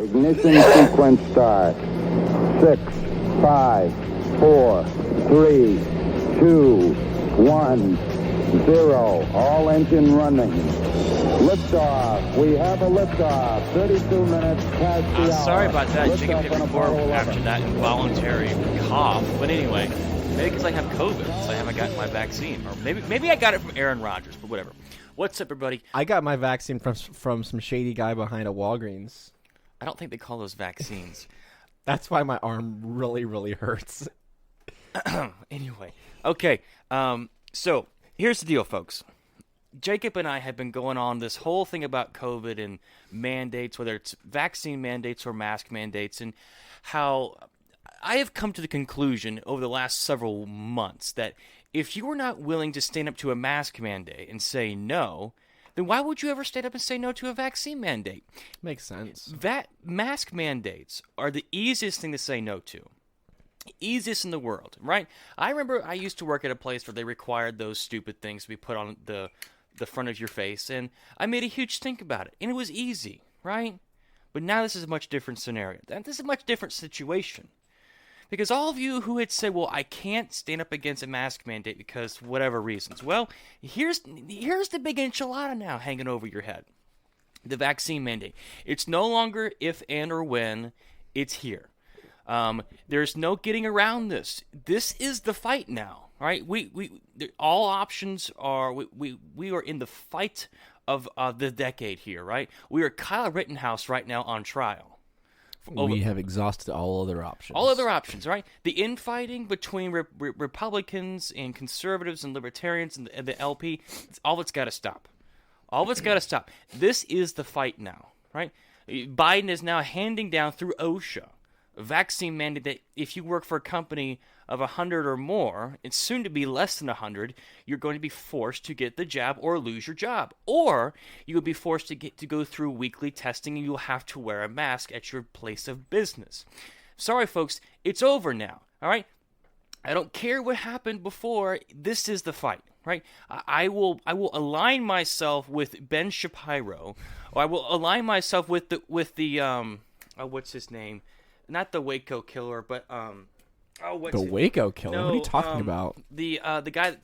Ignition sequence start. 6, 5, 4, 3, 2, 1, 0. All engine running. Liftoff. We have a liftoff. 32 minutes past the hour. Sorry about that. Jacob hit Liftoff record on after that involuntary cough. But anyway, maybe because I have COVID, so I haven't gotten my vaccine. Or maybe I got it from Aaron Rodgers, but whatever. What's up, everybody? I got my vaccine from some shady guy behind a Walgreens. I don't think they call those vaccines. That's why my arm really, really hurts. Anyway, okay. So here's the deal, folks. Jacob and I have been going on this whole thing about COVID and mandates, whether it's vaccine mandates or mask mandates, and how I have come to the conclusion over the last several months that if you are not willing to stand up to a mask mandate and say no, then why would you ever stand up and say no to a vaccine mandate? Makes sense. Mask mandates are the easiest thing to say no to. Easiest in the world, right? I remember I used to work at a place where they required those stupid things to be put on the front of your face, and I made a huge stink about it, and it was easy, right? But now this is a much different scenario. This is a much different situation. Because all of you who had said, well, I can't stand up against a mask mandate because whatever reasons. Well, here's the big enchilada now hanging over your head. The vaccine mandate. It's no longer if, and, or when. It's here. There's no getting around this. This is the fight now, right? All options are, we are in the fight of the decade here, right? We are Kyle Rittenhouse right now on trial. We have exhausted all other options. All other options, right? The infighting between Republicans and conservatives and libertarians and the LP, it's all that's got to stop. All that's got to stop. This is the fight now, right? Biden is now handing down through OSHA a vaccine mandate that if you work for a company of 100 or more, it's soon to be less than 100, you're going to be forced to get the jab or lose your job. Or you will be forced to go through weekly testing and you'll have to wear a mask at your place of business. Sorry, folks, it's over now, all right? I don't care what happened before. This is the fight, right? I will align myself with Ben Shapiro, or I will align myself with the what's his name? Not the Waco killer, but what's the Waco killer? No, what are you talking about? The guy,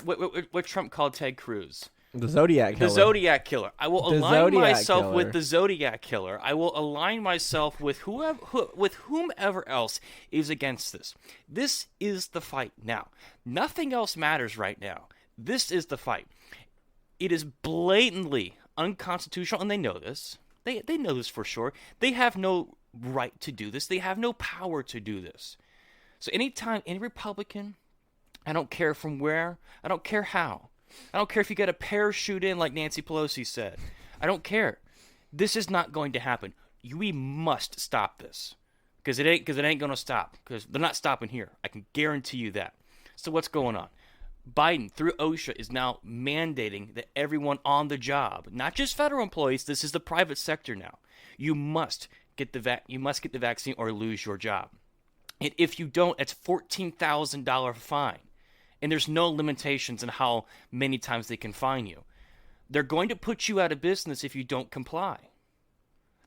what Trump called Ted Cruz. The Zodiac killer. The Zodiac killer. I will The align Zodiac myself killer. with the Zodiac killer. I will align myself with whomever else is against this. This is the fight now. Nothing else matters right now. This is the fight. It is blatantly unconstitutional, and they know this. They know this for sure. They have no right to do this. They have no power to do this. So anytime any Republican, I don't care from where, I don't care how, I don't care if you got a parachute in like Nancy Pelosi said, I don't care. This is not going to happen. We must stop this because it ain't going to stop, because they're not stopping here. I can guarantee you that. So what's going on? Biden, through OSHA, is now mandating that everyone on the job, not just federal employees, this is the private sector now, you must get the vaccine or lose your job. And if you don't, it's $14,000 fine. And there's no limitations on how many times they can fine you. They're going to put you out of business if you don't comply.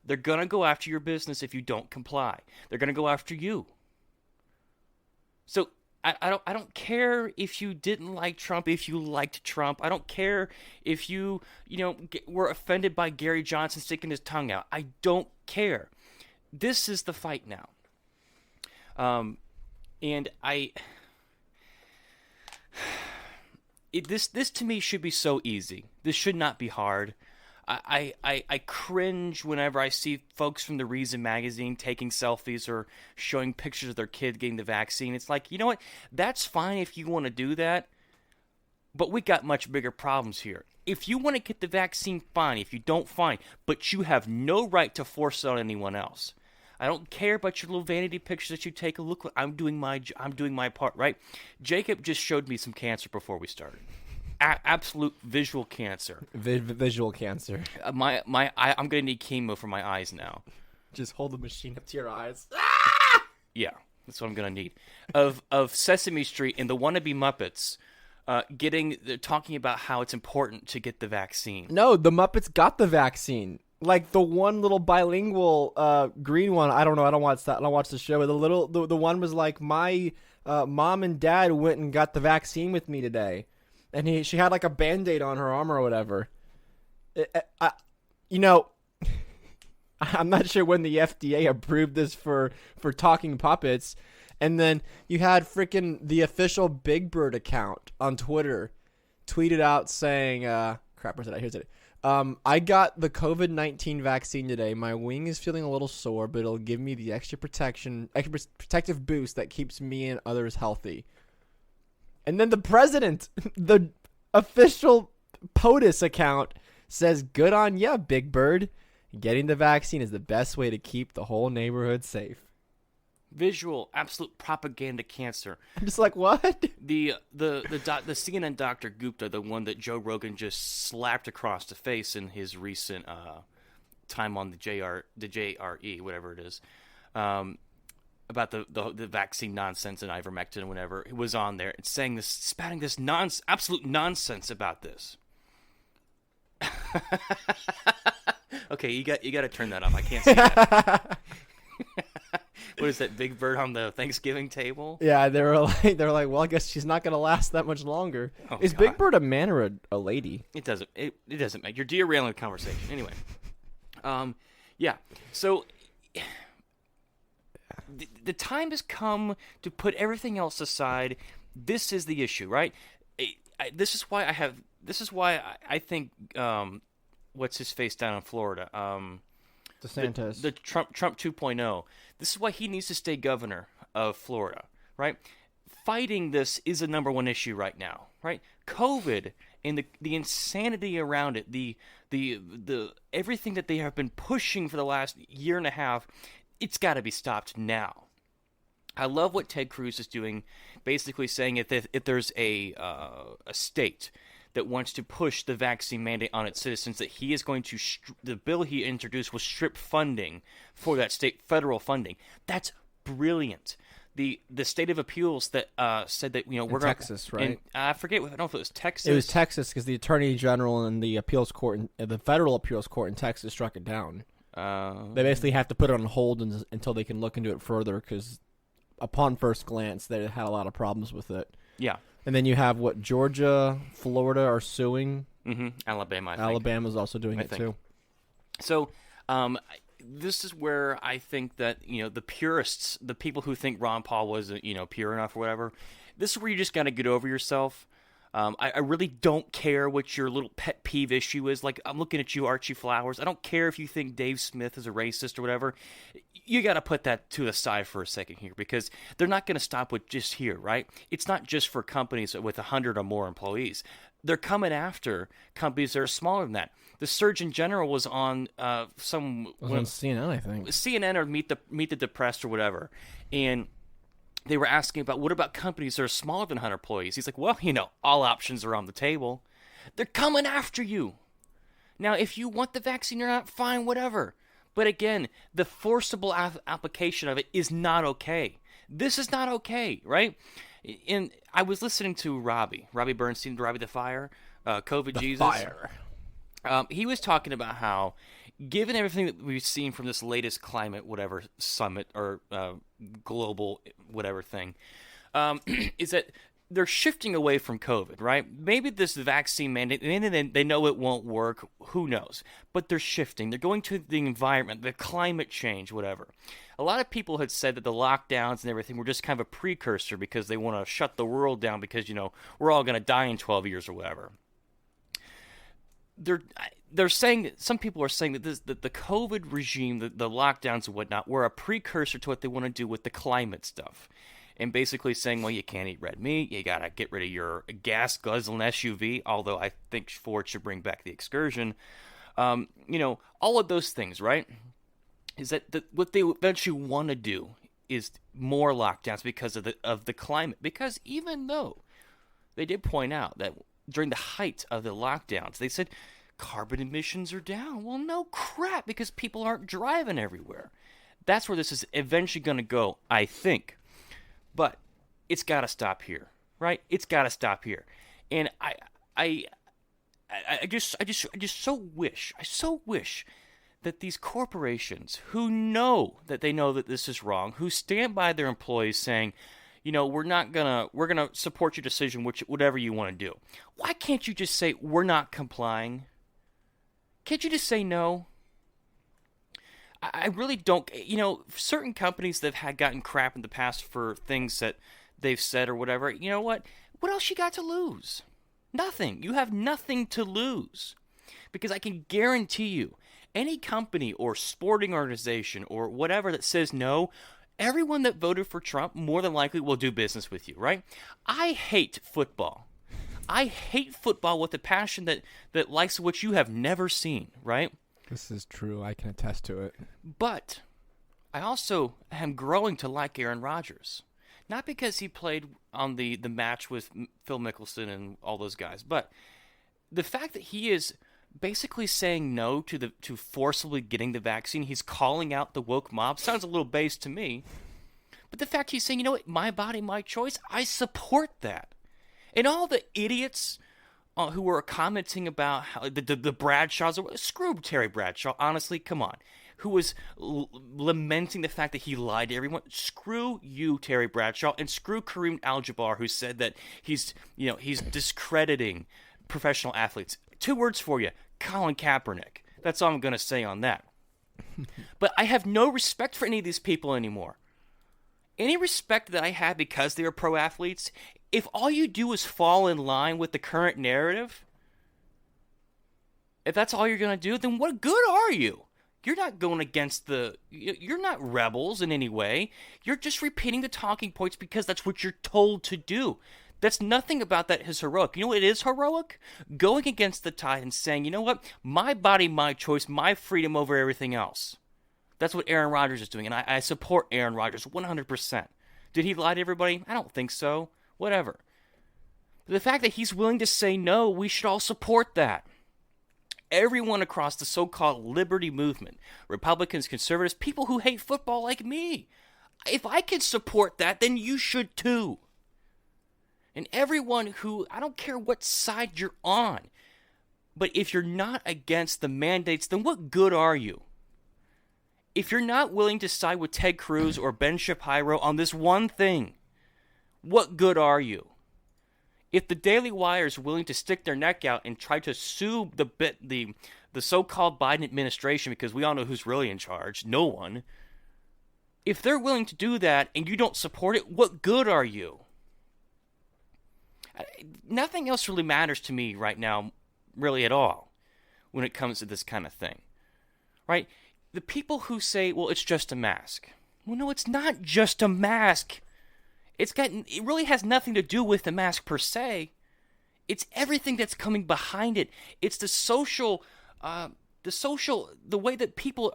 They're going to go after your business if you don't comply. They're going to go after you. So I don't care if you didn't like Trump, if you liked Trump. I don't care if you were offended by Gary Johnson sticking his tongue out. I don't care. This is the fight now. And this to me should be so easy. This should not be hard. I cringe whenever I see folks from the Reason magazine taking selfies or showing pictures of their kid getting the vaccine. It's like, you know what? That's fine if you want to do that, but we got much bigger problems here. If you want to get the vaccine, fine. If you don't, fine. But you have no right to force it on anyone else. I don't care about your little vanity pictures that you take. Look, I'm doing my part, right? Jacob just showed me some cancer before we started. Absolute visual cancer. Visual cancer. I'm gonna need chemo for my eyes now. Just hold the machine up to your eyes. Yeah, that's what I'm gonna need. Of Sesame Street and the wannabe Muppets, talking about how it's important to get the vaccine. No, the Muppets got the vaccine. Like the one little bilingual green one. I don't know. I don't watch that. I don't watch the show. But the one was like, my mom and dad went and got the vaccine with me today, and she had like a Band-Aid on her arm or whatever. You know, I'm not sure when the FDA approved this for talking puppets. And then you had freaking the official Big Bird account on Twitter tweeted out saying, crap, where's it at? Here's it. I got the COVID-19 vaccine today. My wing is feeling a little sore, but it'll give me the extra protective boost that keeps me and others healthy. And then the president, the official POTUS account, says, good on ya, Big Bird. Getting the vaccine is the best way to keep the whole neighborhood safe. Visual, absolute propaganda cancer. I'm just like, what? The CNN Dr. Gupta, the one that Joe Rogan just slapped across the face in his recent time on the JRE, whatever it is, about the vaccine nonsense and ivermectin and whatever, it was on there and saying this, spouting this absolute nonsense about this. Okay, you got to turn that off. I can't see that. What is that, Big Bird on the Thanksgiving table? Yeah, they were like, well, I guess she's not gonna last that much longer. Oh, is God. Big Bird a man or a lady? It doesn't matter. You're derailing the conversation anyway. Yeah. So the time has come to put everything else aside. This is the issue, right? This is why I think what's his face down in Florida? DeSantis. The Trump 2.0. This is why he needs to stay governor of Florida, right? Fighting this is the number one issue right now, right? COVID and the insanity around it, the everything that they have been pushing for the last year and a half, it's got to be stopped now. I love what Ted Cruz is doing, basically saying if there's a state that wants to push the vaccine mandate on its citizens, that he is going to the bill he introduced will strip funding for that state, federal funding. That's brilliant. The state of appeals that said that we're going Texas, right? I forget. I don't know if it was Texas. It was Texas because the Attorney General and the appeals court, the federal appeals court in Texas, struck it down. They basically have to put it on hold until they can look into it further because, upon first glance, they had a lot of problems with it. Yeah. And then you have Georgia, Florida are suing. Mm-hmm. Alabama, I think. Alabama's also doing it too. So, this is where I think that the purists, the people who think Ron Paul wasn't pure enough or whatever, this is where you just got to get over yourself. I really don't care what your little pet peeve issue is. Like, I'm looking at you, Archie Flowers. I don't care if you think Dave Smith is a racist or whatever. You got to put that to the side for a second here because they're not going to stop with just here, right? It's not just for companies with 100 or more employees. They're coming after companies that are smaller than that. The Surgeon General was on on CNN, I think. CNN or Meet the Depressed or whatever, and they were asking about what about companies that are smaller than 100 employees. He's like, well, all options are on the table. They're coming after you. Now, if you want the vaccine or not, fine, whatever. But again, the forcible application of it is not okay. This is not okay, right? And I was listening to Robbie Bernstein, Robbie the Fire, COVID Jesus. Fire. He was talking about how, given everything that we've seen from this latest climate whatever summit or global whatever thing, is that they're shifting away from COVID, right? Maybe this vaccine mandate, and they know it won't work. Who knows? But they're shifting. They're going to the environment, the climate change, whatever. A lot of people had said that the lockdowns and everything were just kind of a precursor because they want to shut the world down because, we're all going to die in 12 years or whatever. They're saying, some people are saying that the COVID regime, the lockdowns and whatnot, were a precursor to what they want to do with the climate stuff. And basically saying, well, you can't eat red meat, you got to get rid of your gas-guzzling SUV, although I think Ford should bring back the Excursion. All of those things, right? Is that what they eventually want to do is more lockdowns because of the climate. Because even though they did point out that during the height of the lockdowns, they said carbon emissions are down. Well, no crap, because people aren't driving everywhere. That's where this is eventually going to go, I think. But it's got to stop here, right? It's got to stop here. And I just so wish that these corporations who know that this is wrong, who stand by their employees saying, we're gonna support your decision, whatever you want to do. Why can't you just say we're not complying? Can't you just say no? I really don't. Certain companies that have gotten crap in the past for things that they've said or whatever. You know what? What else you got to lose? Nothing. You have nothing to lose, because I can guarantee you, any company or sporting organization or whatever that says no, everyone that voted for Trump more than likely will do business with you, right? I hate football. I hate football with a passion that likes what you have never seen, right? This is true. I can attest to it. But I also am growing to like Aaron Rodgers. Not because he played on the match with Phil Mickelson and all those guys, but the fact that he is basically saying no to forcibly getting the vaccine. He's calling out the woke mob. Sounds a little base to me. But the fact he's saying, my body, my choice, I support that. And all the idiots who were commenting about how the Bradshaws, screw Terry Bradshaw, honestly, come on, who was lamenting the fact that he lied to everyone. Screw you, Terry Bradshaw, and screw Kareem Al-Jabbar, who said that he's discrediting professional athletes. 2 words for you: Colin Kaepernick. That's all I'm going to say on that. But I have no respect for any of these people anymore. Any respect that I had because they were pro athletes, if all you do is fall in line with the current narrative, if that's all you're going to do, then what good are you? You're not going against you're not rebels in any way. You're just repeating the talking points because that's what you're told to do. That's nothing about that is heroic. You know what is heroic? Going against the tide and saying, you know what? My body, my choice, my freedom over everything else. That's what Aaron Rodgers is doing, and I support Aaron Rodgers 100%. Did he lie to everybody? I don't think so. Whatever. But the fact that he's willing to say no, we should all support that. Everyone across the so-called liberty movement, Republicans, conservatives, people who hate football like me. If I can support that, then you should too. And everyone who, I don't care what side you're on, but if you're not against the mandates, then what good are you? If you're not willing to side with Ted Cruz or Ben Shapiro on this one thing, what good are you? If the Daily Wire is willing to stick their neck out and try to sue the so-called Biden administration, because we all know who's really in charge, no one. If they're willing to do that and you don't support it, what good are you? Nothing else really matters to me right now, really at all, when it comes to this kind of thing, right? The people who say, well, it's just a mask. Well, no, it's not just a mask. It really has nothing to do with the mask per se. It's everything that's coming behind it. It's the way that people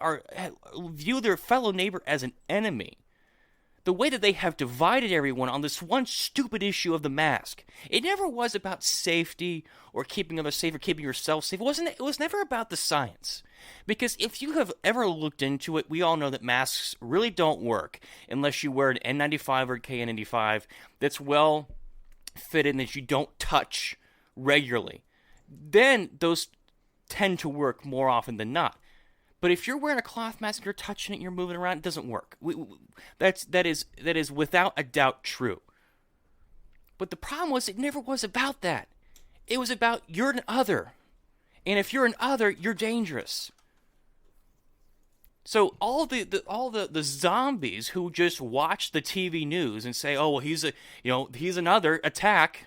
view their fellow neighbor as an enemy. The way that they have divided everyone on this one stupid issue of the mask. It never was about safety or keeping others safe or keeping yourself safe. It was never about the science. Because if you have ever looked into it, we all know that masks really don't work unless you wear an N95 or KN95 that's well fitted and that you don't touch regularly. Then those tend to work more often than not. But if you're wearing a cloth mask, you're touching it, you're moving around, it doesn't work. That is without a doubt true. But the problem was, it never was about that. It was about you're an other. And if you're an other, you're dangerous. So all the zombies who just watch the TV news and say, oh, well, he's another, attack,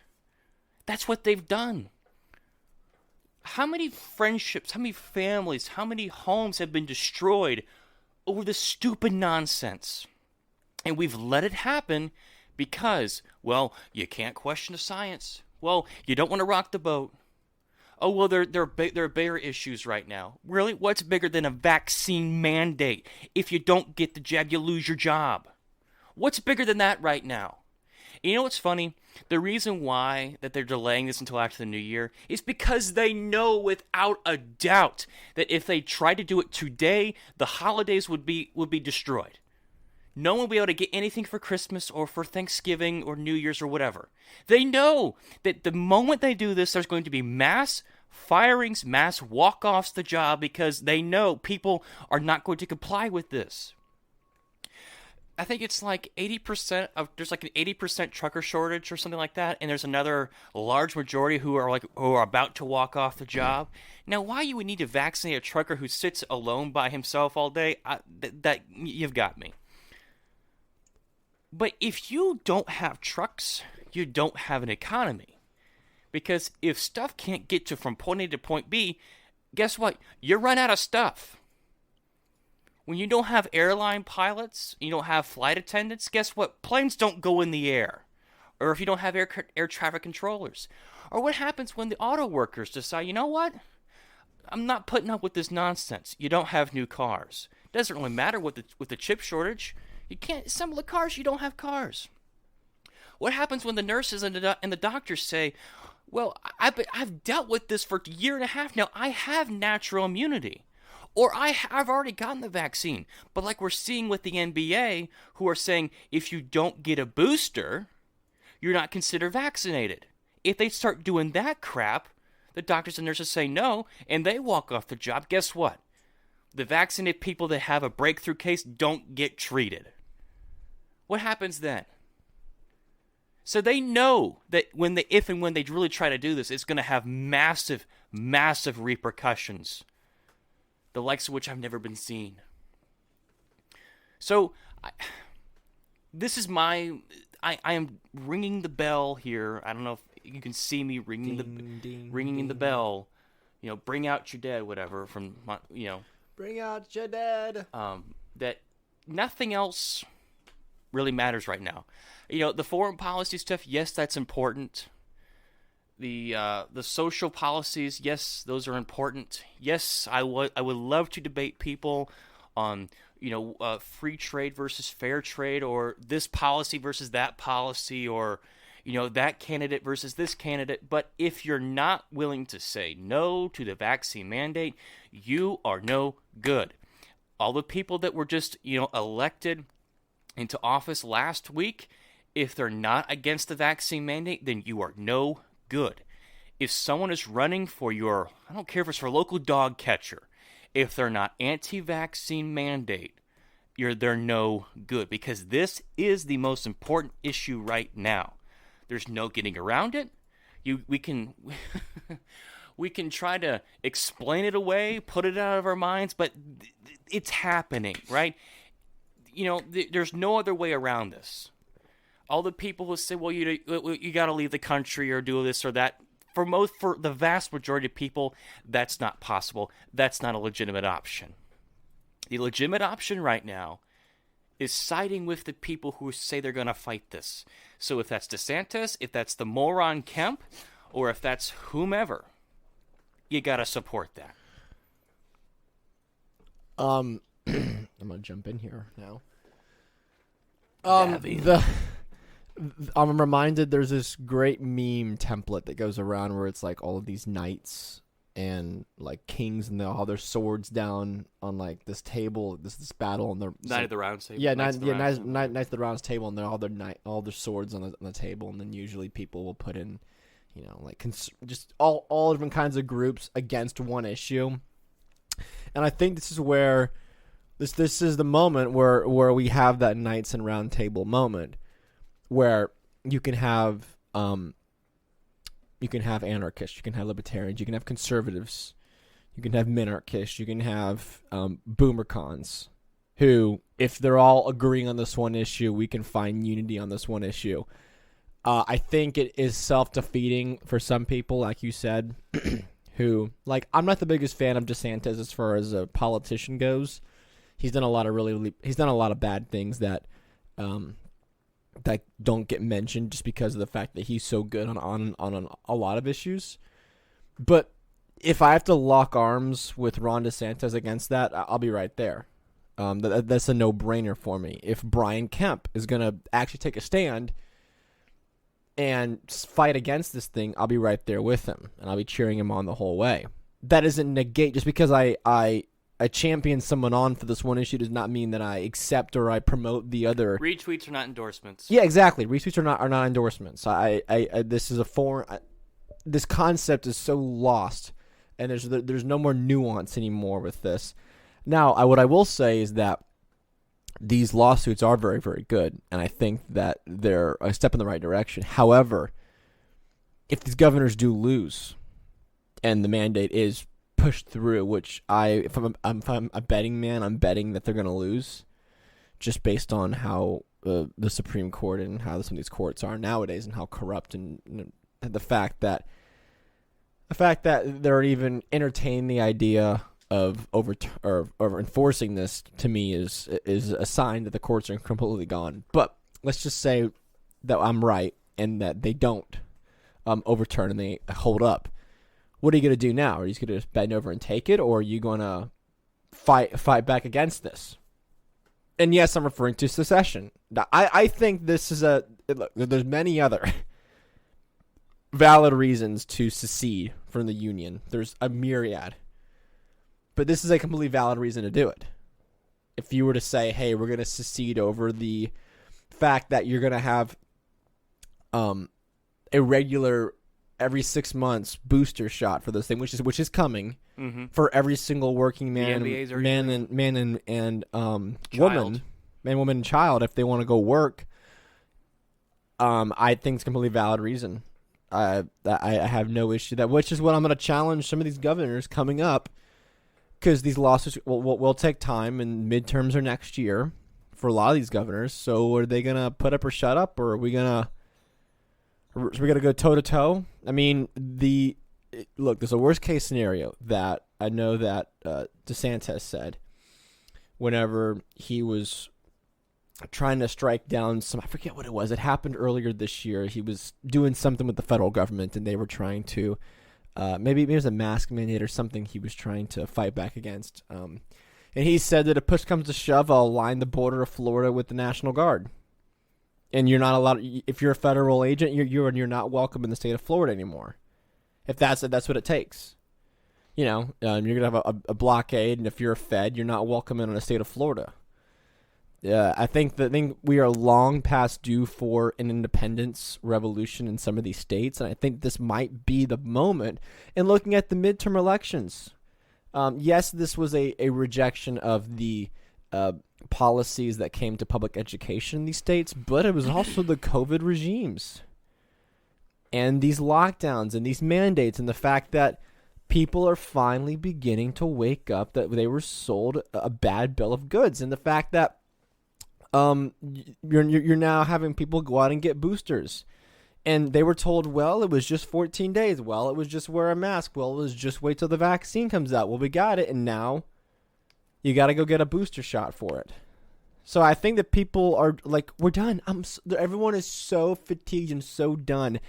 that's what they've done. How many friendships, how many families, how many homes have been destroyed over this stupid nonsense? And we've let it happen because, well, you can't question the science. Well, you don't want to rock the boat. Oh, well, there are bigger issues right now. Really? What's bigger than a vaccine mandate? If you don't get the jab, you lose your job. What's bigger than that right now? You know what's funny? The reason why that they're delaying this until after the new year is because they know without a doubt that if they tried to do it today, the holidays would be destroyed. No one will be able to get anything for Christmas or for Thanksgiving or New Year's or whatever. They know that the moment they do this, there's going to be mass firings, mass walk-offs the job because they know people are not going to comply with this. I think it's like 80% of there's like an 80% trucker shortage or something like that, and there's another large majority who are about to walk off the job. Now, why you would need to vaccinate a trucker who sits alone by himself all day? That you've got me. But if you don't have trucks, you don't have an economy, because if stuff can't get from point A to point B, guess what? You run out of stuff. When you don't have airline pilots, you don't have flight attendants, guess what? Planes don't go in the air. Or if you don't have air traffic controllers. Or what happens when the auto workers decide, you know what? I'm not putting up with this nonsense. You don't have new cars. It doesn't really matter with the chip shortage. You can't assemble the cars, you don't have cars. What happens when the nurses and the doctors say, well, I've dealt with this for a year and a half now. I have natural immunity. Or I've already gotten the vaccine. But like we're seeing with the NBA, who are saying if you don't get a booster, you're not considered vaccinated. If they start doing that crap, the doctors and nurses say no, and they walk off the job, guess what? The vaccinated people that have a breakthrough case don't get treated. What happens then? So they know that if and when they really try to do this, it's going to have massive, massive repercussions, the likes of which I've never been seen. So, this is I am ringing the bell here. I don't know if you can see me ringing the bell. You know, bring out your dead, whatever. Bring out your dead. That nothing else really matters right now. You know, the foreign policy stuff, yes, that's important. The social policies, yes, those are important. Yes, I would love to debate people on, free trade versus fair trade, or this policy versus that policy, or, that candidate versus this candidate. But if you're not willing to say no to the vaccine mandate, you are no good. All the people that were just, elected into office last week, if they're not against the vaccine mandate, then you are no good. If someone is running for I don't care if it's for local dog catcher, if they're not anti-vaccine mandate, they're no good, because this is the most important issue right now. There's no getting around it. We can we can try to explain it away, put it out of our minds, but it's happening, right? There's no other way around this. All the people who say, well, you got to leave the country or do this or that, for the vast majority of people, that's not possible. That's not a legitimate option. The legitimate option right now is siding with the people who say they're going to fight this. So if that's DeSantis, if that's the moron Kemp, or if that's whomever, you got to support that. I'm going to jump in here now. I'm reminded there's this great meme template that goes around where it's like all of these knights and like kings, and they all have their swords down on like this table, this battle, and they're Knight of the Round Table. Yeah, Knights of the Round Table, and they're all their swords on the table, and then usually people will put in, just all different kinds of groups against one issue. And I think this is where this is the moment where we have that Knights and Round Table moment, where you can have anarchists, you can have libertarians, you can have conservatives, you can have minarchists, you can have boomercons, who, if they're all agreeing on this one issue, we can find unity on this one issue. I think it is self-defeating for some people, like you said, who, like, I'm not the biggest fan of DeSantis as far as a politician goes. He's done a lot of bad things that don't get mentioned just because of the fact that he's so good on a lot of issues. But if I have to lock arms with Ron DeSantis against that, I'll be right there. That's a no-brainer for me. If Brian Kemp is going to actually take a stand and fight against this thing, I'll be right there with him, and I'll be cheering him on the whole way. That doesn't negate, just because I champion someone on for this one issue does not mean that I accept or I promote the other. Retweets are not endorsements. Yeah, exactly. Retweets are not endorsements. This is this concept is so lost and there's no more nuance anymore with this. Now, what I will say is that these lawsuits are very, very good, and I think that they're a step in the right direction. However, if these governors do lose, and the mandate is pushed through, which if I'm a betting man, I'm betting that they're going to lose, just based on how the Supreme Court and how some of these courts are nowadays, and how corrupt, and the fact that they're even entertaining the idea of enforcing this, to me is a sign that the courts are completely gone. But let's just say that I'm right and that they don't overturn and they hold up. What are you going to do now? Are you going to just bend over and take it, or are you going to fight back against this? And yes, I'm referring to secession. Now, I think this is look, there's many other valid reasons to secede from the Union. There's a myriad. But this is a completely valid reason to do it. If you were to say, hey, we're going to secede over the fact that you're going to have a regular every 6 months booster shot for this thing, which is coming for every single working man, woman, woman, and child, if they want to go work. I think it's a completely valid reason. I have no issue that, which is what I'm going to challenge some of these governors coming up, because these lawsuits will take time, and midterms are next year for a lot of these governors. So are they going to put up or shut up, or are we going to go toe to toe? I mean, look, there's a worst case scenario that I know that DeSantis said whenever he was trying to strike down I forget what it was. It happened earlier this year. He was doing something with the federal government, and they were trying to, maybe it was a mask mandate or something he was trying to fight back against. And he said that if push comes to shove, I'll line the border of Florida with the National Guard. And you're not allowed, if you're a federal agent, you're not welcome in the state of Florida anymore. If that's what it takes. You know, you're going to have a blockade, and if you're a Fed, you're not welcome in the state of Florida. I think we are long past due for an independence revolution in some of these states, and I think this might be the moment. And looking at the midterm elections, yes, this was a rejection of the policies that came to public education in these states, but it was also the COVID regimes and these lockdowns and these mandates, and the fact that people are finally beginning to wake up that they were sold a bad bill of goods, and the fact that you're now having people go out and get boosters, and they were told, well, it was just 14 days. Well, it was just wear a mask. Well, it was just wait till the vaccine comes out. Well, we got it, and now you got to go get a booster shot for it. So I think that people are like, we're done. Everyone is so fatigued and so done.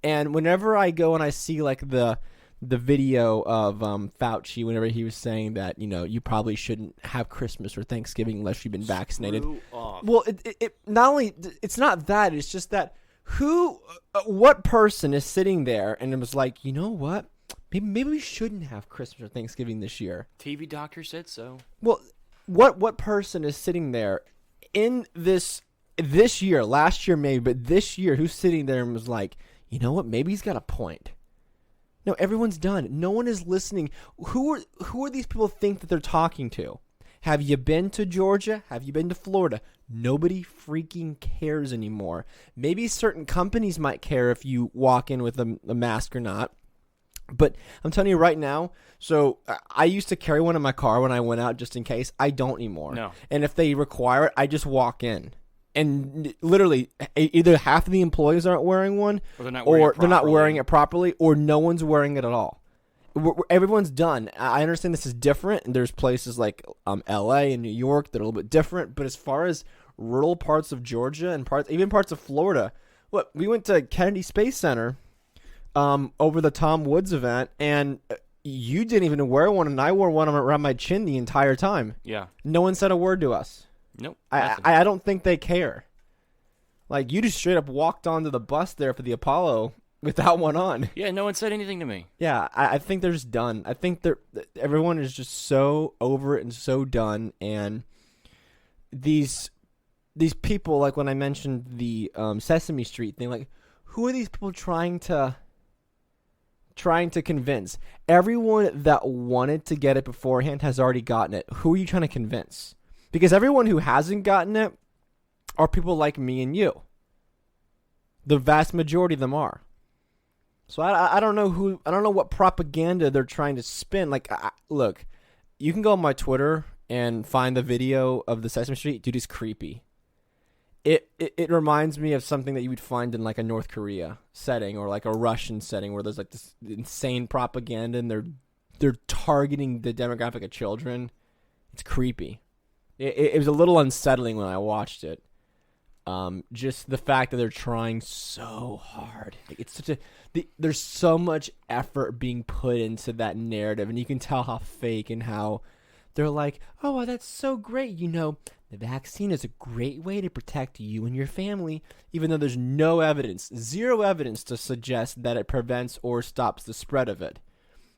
And whenever I go and I see like the video of Fauci, whenever he was saying that, you know, you probably shouldn't have Christmas or Thanksgiving unless you've been vaccinated. Well, it not only, it's not that, it's just that what person is sitting there and it was like, you know what? Maybe we shouldn't have Christmas or Thanksgiving this year. TV doctor said so. Well, what person is sitting there in this year, last year maybe, but this year, who's sitting there and was like, you know what? Maybe he's got a point. No, everyone's done. No one is listening. Who are these people think that they're talking to? Have you been to Georgia? Have you been to Florida? Nobody freaking cares anymore. Maybe certain companies might care if you walk in with a mask or not. But I'm telling you right now, so I used to carry one in my car when I went out just in case. I don't anymore. No. And if they require it, I just walk in. And literally, either half of the employees aren't wearing one, or they're not wearing it properly, or no one's wearing it at all. Everyone's done. I understand this is different, and there's places like L.A. and New York that are a little bit different. But as far as rural parts of Georgia and even parts of Florida, we went to Kennedy Space Center over the Tom Woods event, and you didn't even wear one, and I wore one around my chin the entire time. Yeah. No one said a word to us. Nope. I don't think they care. Like, you just straight up walked onto the bus there for the Apollo without one on. Yeah, no one said anything to me. Yeah, I think they're just done. I think everyone is just so over it and so done. And these people, like when I mentioned the Sesame Street thing, like, who are these people trying to trying to convince? Everyone that wanted to get it beforehand has already gotten it. Who are you trying to convince? Because everyone who hasn't gotten it are people like me and you. The vast majority of them are. So I don't know I don't know what propaganda they're trying to spin. Like, look, you can go on my Twitter and find the video of the Sesame Street. Dude, it's creepy. It reminds me of something that you would find in like a North Korea setting or like a Russian setting where there's like this insane propaganda and they're targeting the demographic of children. It's creepy. It was a little unsettling when I watched it. Just the fact that they're trying so hard. It's such there's so much effort being put into that narrative, and you can tell how fake and how they're like, oh, well, that's so great. You know, the vaccine is a great way to protect you and your family, even though there's no evidence, zero evidence to suggest that it prevents or stops the spread of it.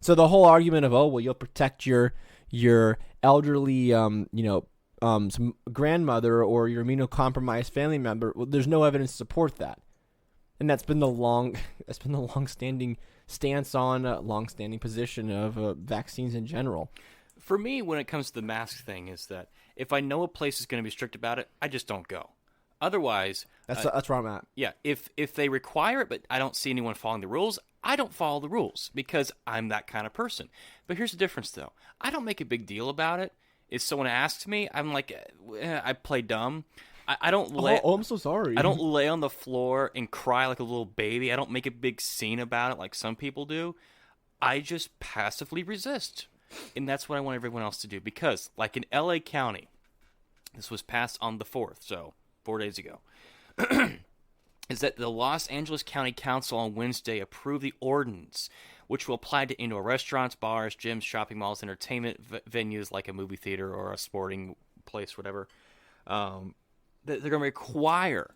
So the whole argument of, oh, well, you'll protect your elderly, some grandmother or your immunocompromised family member. Well, there's no evidence to support that, and that's been the long-standing stance on long-standing position of vaccines in general. For me, when it comes to the mask thing, is that if I know a place is going to be strict about it, I just don't go. Otherwise, that's where I'm at. Yeah, if they require it, but I don't see anyone following the rules, I don't follow the rules because I'm that kind of person. But here's the difference, though. I don't make a big deal about it. If someone asks me, I'm like, I play dumb. I don't lay. Oh, I'm so sorry. I don't lay on the floor and cry like a little baby. I don't make a big scene about it like some people do. I just passively resist. And that's what I want everyone else to do. Because, like in LA County, this was passed on the 4th, so 4 days ago, is that the Los Angeles County Council on Wednesday approved the ordinance, which will apply to indoor restaurants, bars, gyms, shopping malls, entertainment venues like a movie theater or a sporting place, whatever. They're going to require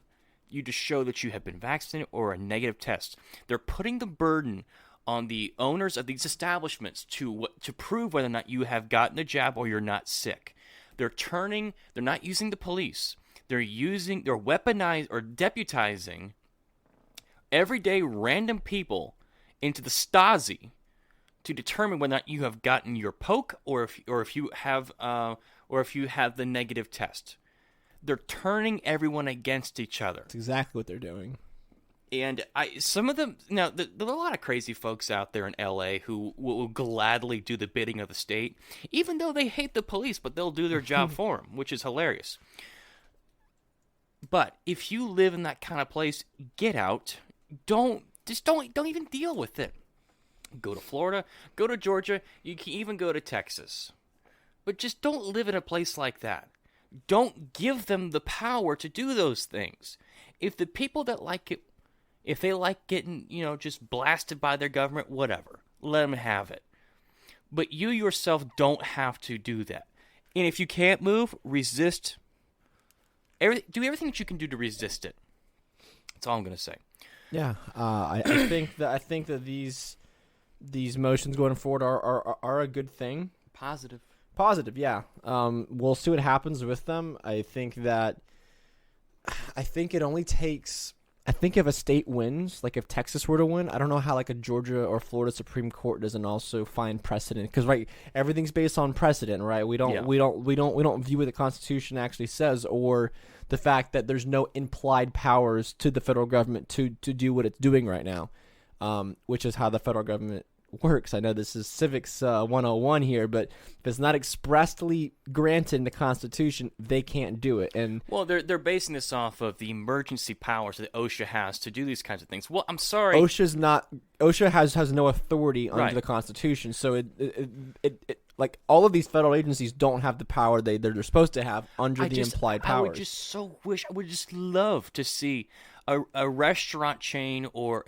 you to show that you have been vaccinated or a negative test. They're putting the burden on the owners of these establishments to prove whether or not you have gotten the jab or you're not sick. They're not using the police. They're weaponized or deputizing everyday random people into the Stasi to determine whether or not you have gotten your poke or if you have the negative test. They're turning everyone against each other. That's exactly what they're doing. And some of them, now, there are a lot of crazy folks out there in LA who will gladly do the bidding of the state, even though they hate the police, but they'll do their job for them, which is hilarious. But if you live in that kind of place, get out. Don't even deal with it. Go to Florida, go to Georgia, you can even go to Texas. But just don't live in a place like that. Don't give them the power to do those things. If the people that like it, if they like getting, just blasted by their government, whatever, let them have it. But you yourself don't have to do that. And if you can't move, resist. Do everything that you can do to resist it. That's all I'm going to say. Yeah, I think that these motions going forward are a good thing. Positive, yeah. We'll see what happens with them. I think it only takes. I think if a state wins, like if Texas were to win, I don't know how like a Georgia or Florida Supreme Court doesn't also find precedent, because right, everything's based on precedent, right? We don't view what the Constitution actually says, or the fact that there's no implied powers to the federal government to do what it's doing right now, which is how the federal government works. I know this is civics 101 here, but if it's not expressly granted in the Constitution, they can't do it. And well, they're basing this off of the emergency powers that OSHA has to do these kinds of things. Well, I'm sorry, OSHA has no authority under the Constitution, so it like all of these federal agencies don't have the power they're supposed to have under the implied powers. I would just love to see a restaurant chain or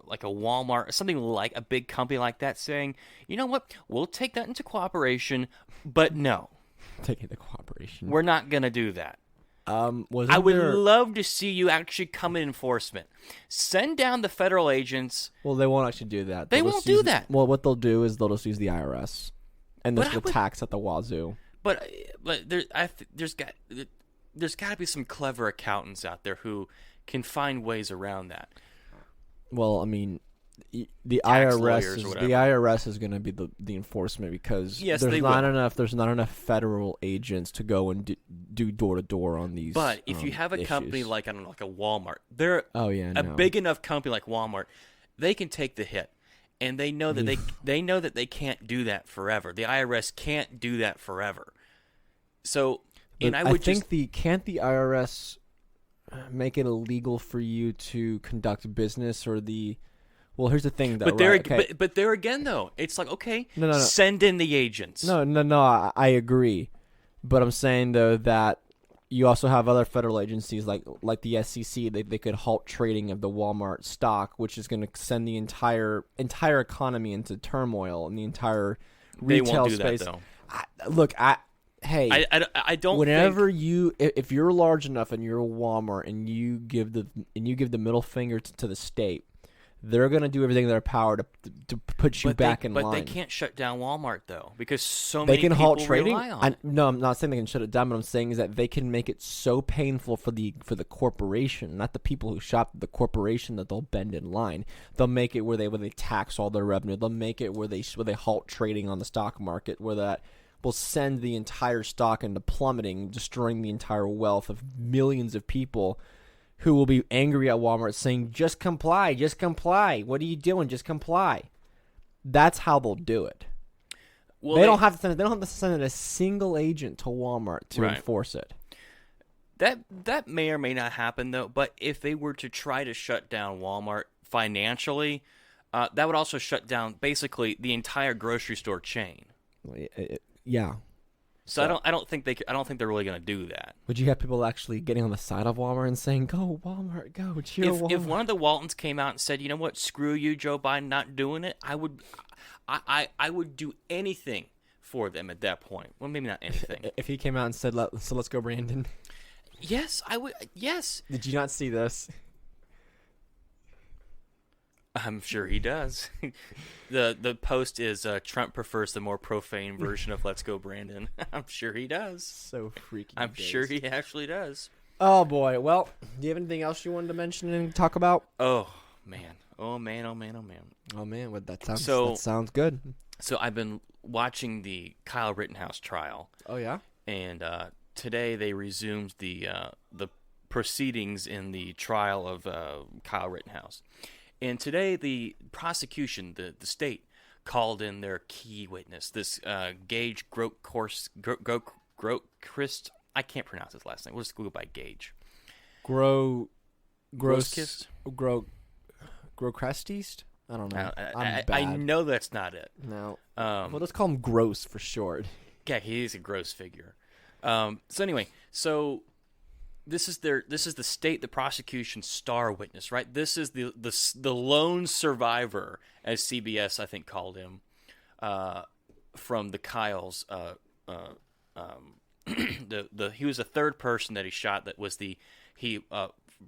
like a Walmart, something like a big company like that saying, you know what, we'll take that into cooperation, but no. Take it into cooperation. We're not going to do that. I would love to see you actually come in enforcement. Send down the federal agents. Well, they won't actually do that. They won't do that. Well, what they'll do is they'll just use the IRS. And there's the tax at the wazoo. But there's got to be some clever accountants out there who can find ways around that. Well, I mean, the tax IRS lawyers is or whatever. the IRS is going to be the enforcement because Yes, there's they not will. enough federal agents to go and do door to door on these. But if you have a company issues. like, I don't know, like a Walmart, they're Oh yeah, a no. big enough company like Walmart, they can take the hit, and they know that they know that they can't do that forever. The IRS can't do that forever. So, and But I would think just can't the IRS make it illegal for you to conduct business or the. Well, here's the thing, though. but there, right? Okay. but there again, though, it's like, okay, No. send in the agents. No. I agree, but I'm saying though that you also have other federal agencies like the SEC. They could halt trading of the Walmart stock, which is going to send the entire economy into turmoil and the entire They retail won't do space. that, though. Look, hey, I don't. whenever think, if you're large enough and you're a Walmart and you give the middle finger to the state, they're gonna do everything in their power to put you back in line. But they can't shut down Walmart though, because so They many can people halt trading. rely on it. No, I'm not saying they can shut it down. But I'm saying is that they can make it so painful for the corporation, not the people who shop, the corporation, that they'll bend in line. They'll make it where they tax all their revenue. They'll make it where they halt trading on the stock market, where that will send the entire stock into plummeting, destroying the entire wealth of millions of people who will be angry at Walmart saying, just comply. What are you doing? Just comply. That's how they'll do it. Well, They don't have to send in a single agent to Walmart to Right. enforce it. That may or may not happen though. But if they were to try to shut down Walmart financially, that would also shut down basically the entire grocery store chain. Yeah. So I don't think they're really going to do that. Would you have people actually getting on the side of Walmart and saying, "Go Walmart, go cheer Walmart"? If one of the Waltons came out and said, "You know what? Screw you, Joe Biden, not doing it," I would do anything for them at that point. Well, maybe not anything. If he came out and said, let's go, Brandon." Yes, I would. Yes, Did you not see this? I'm sure he does. The post is Trump prefers the more profane version of "Let's Go, Brandon." I'm sure he does. So freaky. I'm sure he actually does. Oh boy. Well, do you have anything else you wanted to mention and talk about? Oh man. Oh man. Oh man. Oh man. Oh man, that So- sounds good. So I've been watching the Kyle Rittenhouse trial, Oh yeah. and today they resumed the proceedings in the trial of Kyle Rittenhouse. And today the prosecution, the state, called in their key witness, this Gage Grokrist. I can't pronounce his last name. We'll just go by Gage. Grosskist? Grocrestist? I don't know. I bad. know that's not it. No. Um, Well, let's call him Gross for short. Yeah, he is a gross figure. So anyway, this is the state, the prosecution's star witness, right? This is the lone survivor, as CBS I think called him, from the Kyles. He was the third person that he shot. That was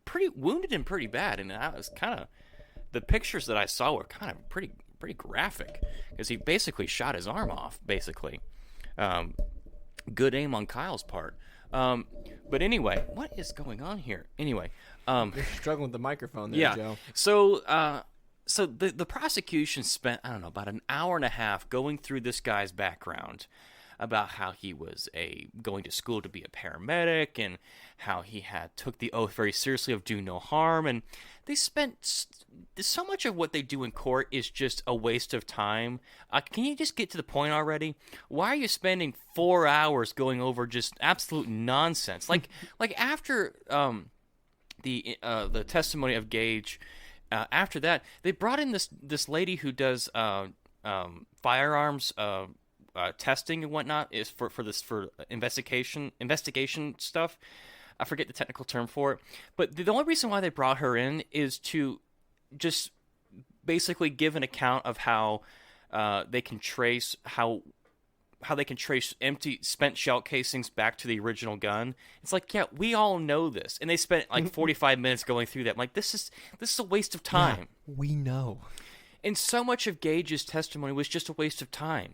pretty wounded and pretty bad, and I was kind of, the pictures that I saw were kind of pretty graphic, because he basically shot his arm off, basically. Good aim on Kyle's part. But anyway, what is going on here? Anyway, You're struggling with the microphone there, yeah. Joe. So the prosecution spent, I don't know, about an hour and a half going through this guy's background, about how he was going to school to be a paramedic, and how he took the oath very seriously of do no harm. And they spent so much of what they do in court is just a waste of time. Can you just get to the point already? Why are you spending 4 hours going over just absolute nonsense? Like after the testimony of Gage, after that they brought in this lady who does firearms testing and whatnot, is for investigation stuff. I forget the technical term for it, but the only reason why they brought her in is to just basically give an account of how they can trace empty spent shell casings back to the original gun. It's like, yeah, we all know this, and they spent like 45 minutes going through that. I'm like, this is a waste of time. Yeah, we know. And so much of Gage's testimony was just a waste of time.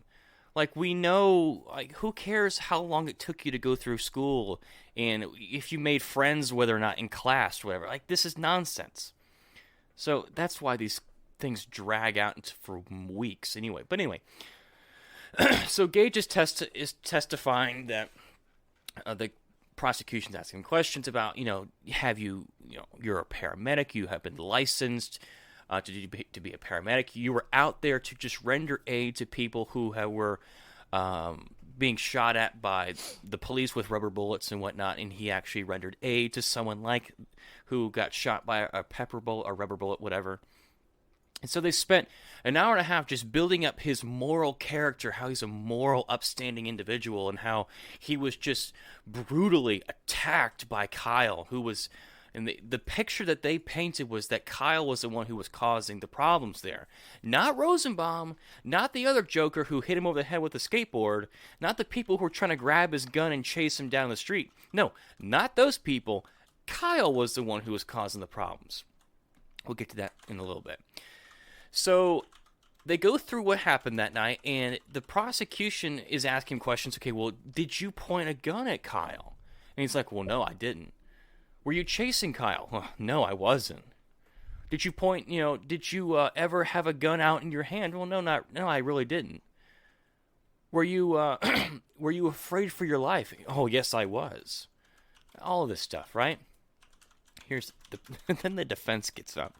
Like, we know, like, who cares how long it took you to go through school, and if you made friends, whether or not in class or whatever. Like, this is nonsense. So that's why these things drag out for weeks anyway. But anyway, so Gage is testifying that the prosecution's asking questions about, have you, you're a paramedic, you have been licensed to be a paramedic, you were out there to just render aid to people who were being shot at by the police with rubber bullets and whatnot, and he actually rendered aid to someone who got shot by a pepper bullet or rubber bullet, whatever. And so they spent an hour and a half just building up his moral character, how he's a moral, upstanding individual, and how he was just brutally attacked by Kyle, who was... And the picture that they painted was that Kyle was the one who was causing the problems there. Not Rosenbaum, not the other Joker who hit him over the head with a skateboard, not the people who were trying to grab his gun and chase him down the street. No, not those people. Kyle was the one who was causing the problems. We'll get to that in a little bit. So they go through what happened that night, and the prosecution is asking questions. Okay, well, did you point a gun at Kyle? And he's like, well, no, I didn't. Were you chasing Kyle? Well, no, I wasn't. Did you did you ever have a gun out in your hand? Well, no, I really didn't. Were you afraid for your life? Oh, yes, I was. All of this stuff, right? Then the defense gets up,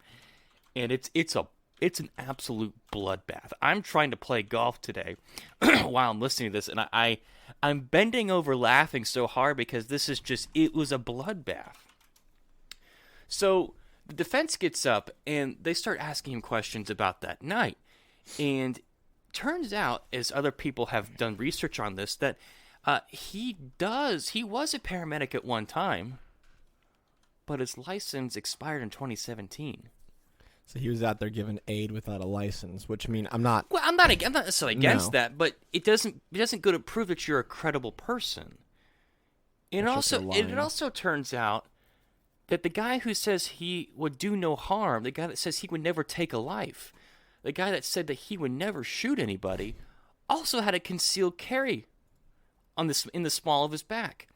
and it's an absolute bloodbath. I'm trying to play golf today while I'm listening to this, and I'm bending over laughing so hard because it was a bloodbath. So the defense gets up, and they start asking him questions about that night. And turns out, as other people have done research on this, that he was a paramedic at one time, but his license expired in 2017. So he was out there giving aid without a license, which I'm not necessarily against that, but it doesn't go to prove that you're a credible person. And it also turns out that the guy who says he would do no harm, the guy that says he would never take a life, the guy that said that he would never shoot anybody, also had a concealed carry in the small of his back.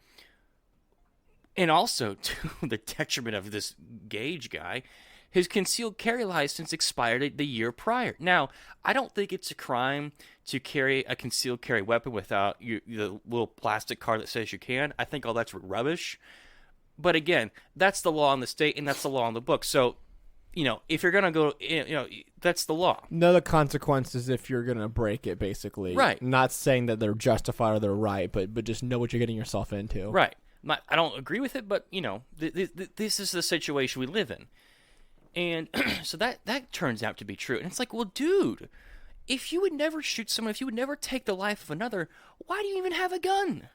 And also, to the detriment of this Gage guy, his concealed carry license expired the year prior. Now, I don't think it's a crime to carry a concealed carry weapon without the little plastic card that says you can. I think all that's rubbish. But again, that's the law in the state, and that's the law in the book. So, if you're going to go, that's the law. Know the consequences if you're going to break it, basically. Right. Not saying that they're justified or they're right, but just know what you're getting yourself into. Right. I don't agree with it, but, this is the situation we live in. And so that turns out to be true. And it's like, well, dude, if you would never shoot someone, if you would never take the life of another, why do you even have a gun?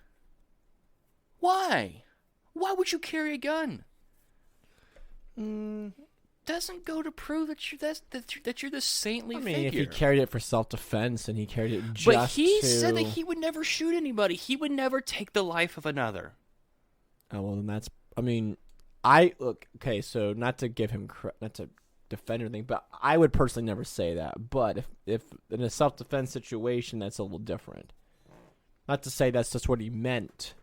Why? Why would you carry a gun? Doesn't go to prove that you're the saintly figure. If he carried it for self-defense and he carried it just But he said that he would never shoot anybody. He would never take the life of another. Oh, well, then that's... so not to give him... not to defend or anything, but I would personally never say that. But if in a self-defense situation, that's a little different. Not to say that's just what he meant.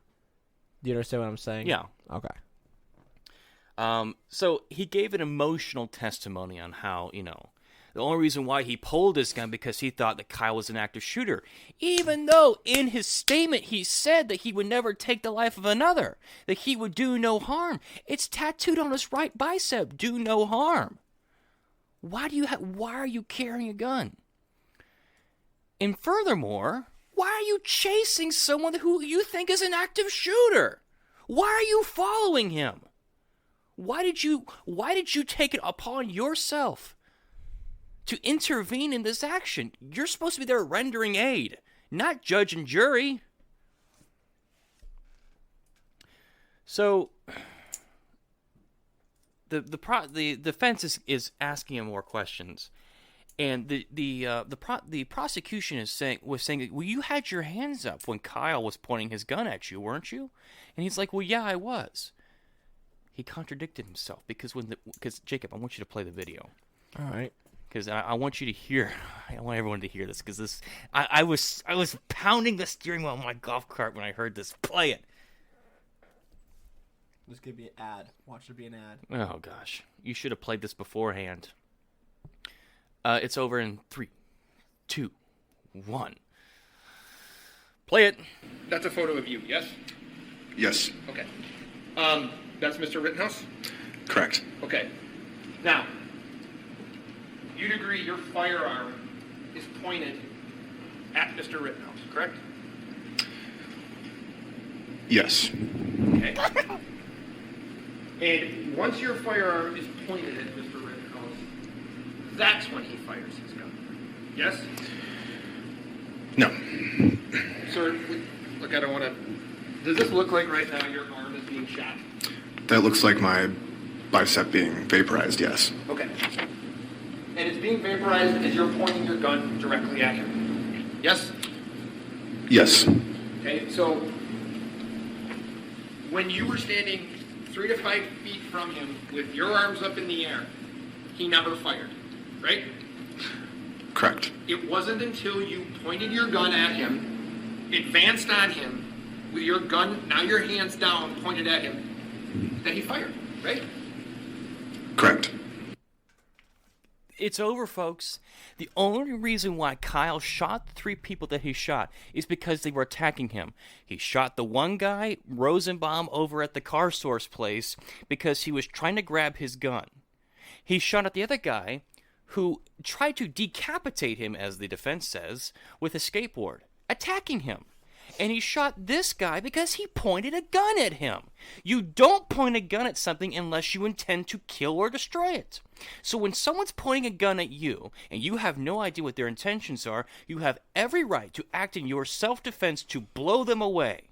Do you understand what I'm saying? Yeah. Okay. So he gave an emotional testimony on how, the only reason why he pulled his gun because he thought that Kyle was an active shooter. Even though in his statement he said that he would never take the life of another, that he would do no harm. It's tattooed on his right bicep, do no harm. Why are you carrying a gun? And furthermore, why are you chasing someone who you think is an active shooter? Why are you following him? Why did you take it upon yourself to intervene in this action? You're supposed to be there rendering aid, not judge and jury. So the defense is asking him more questions, and the prosecution was saying, well, you had your hands up when Kyle was pointing his gun at you, weren't you? And he's like, well, yeah, I was. He contradicted himself because Jacob, I want you to play the video. All right. Because I want you to hear. I want everyone to hear this because I was pounding the steering wheel of my golf cart when I heard this. Play it. This could be an ad. Watch it be an ad. Oh gosh, you should have played this beforehand. It's over in 3, 2, 1. Play it. That's a photo of you, yes? Yes, Okay. That's Mr. Rittenhouse? correct. Okay. Now, you'd agree your firearm is pointed at Mr. Rittenhouse, correct? Yes, Okay. And once your firearm is pointed at Mr. Rittenhouse, that's when he fires his gun. Yes? no, Sir, look, I don't want to... Does this look like right now your arm is being shot? that looks like my bicep being vaporized, yes. Okay. And it's being vaporized as you're pointing your gun directly at him. Yes? Yes, Okay, so when you were standing 3 to 5 feet from him with your arms up in the air, he never fired, right? correct. It wasn't until you pointed your gun at him, advanced on him, with your gun, now your hands down, pointed at him, that he fired, right? Correct. It's over, folks. The only reason why Kyle shot the 3 people that he shot is because they were attacking him. He shot the one guy, Rosenbaum, over at the car source place because he was trying to grab his gun. He shot at the other guy who tried to decapitate him, as the defense says, with a skateboard, attacking him. And he shot this guy because he pointed a gun at him. You don't point a gun at something unless you intend to kill or destroy it. So when someone's pointing a gun at you, and you have no idea what their intentions are, you have every right to act in your self-defense to blow them away.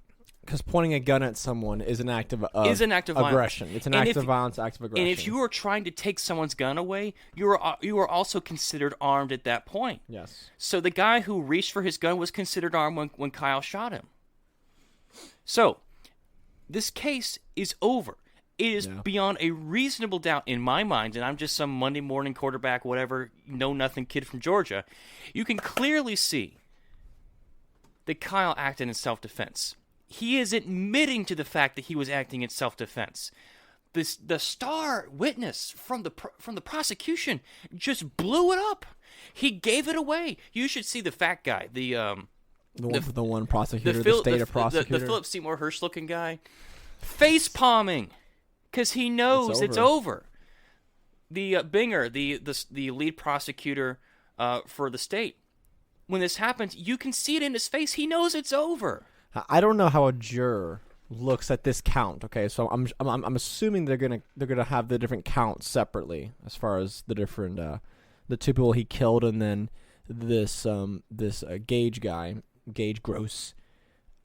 Because pointing a gun at someone is an act of Is an act of aggression. violence. It's an And act if- of violence, act of aggression. And if you are trying to take someone's gun away, you are also considered armed at that point. Yes. So the guy who reached for his gun was considered armed when Kyle shot him. So, this case is over. It is beyond a reasonable doubt in my mind, and I'm just some Monday morning quarterback, whatever, know-nothing kid from Georgia. You can clearly see that Kyle acted in self-defense. He is admitting to the fact that he was acting in self-defense. The star witness from the prosecution just blew it up. He gave it away. You should see the fat guy, the one prosecutor, the state prosecutor. the Philip Seymour Hirsch looking guy, face palming, because he knows it's over. The Binger, the lead prosecutor for the state, when this happens, you can see it in his face. He knows it's over. I don't know how a juror looks at this count. Okay, so I'm assuming they're gonna have the different counts separately as far as the different the 2 people he killed, and then this Gage guy, Gage Gross.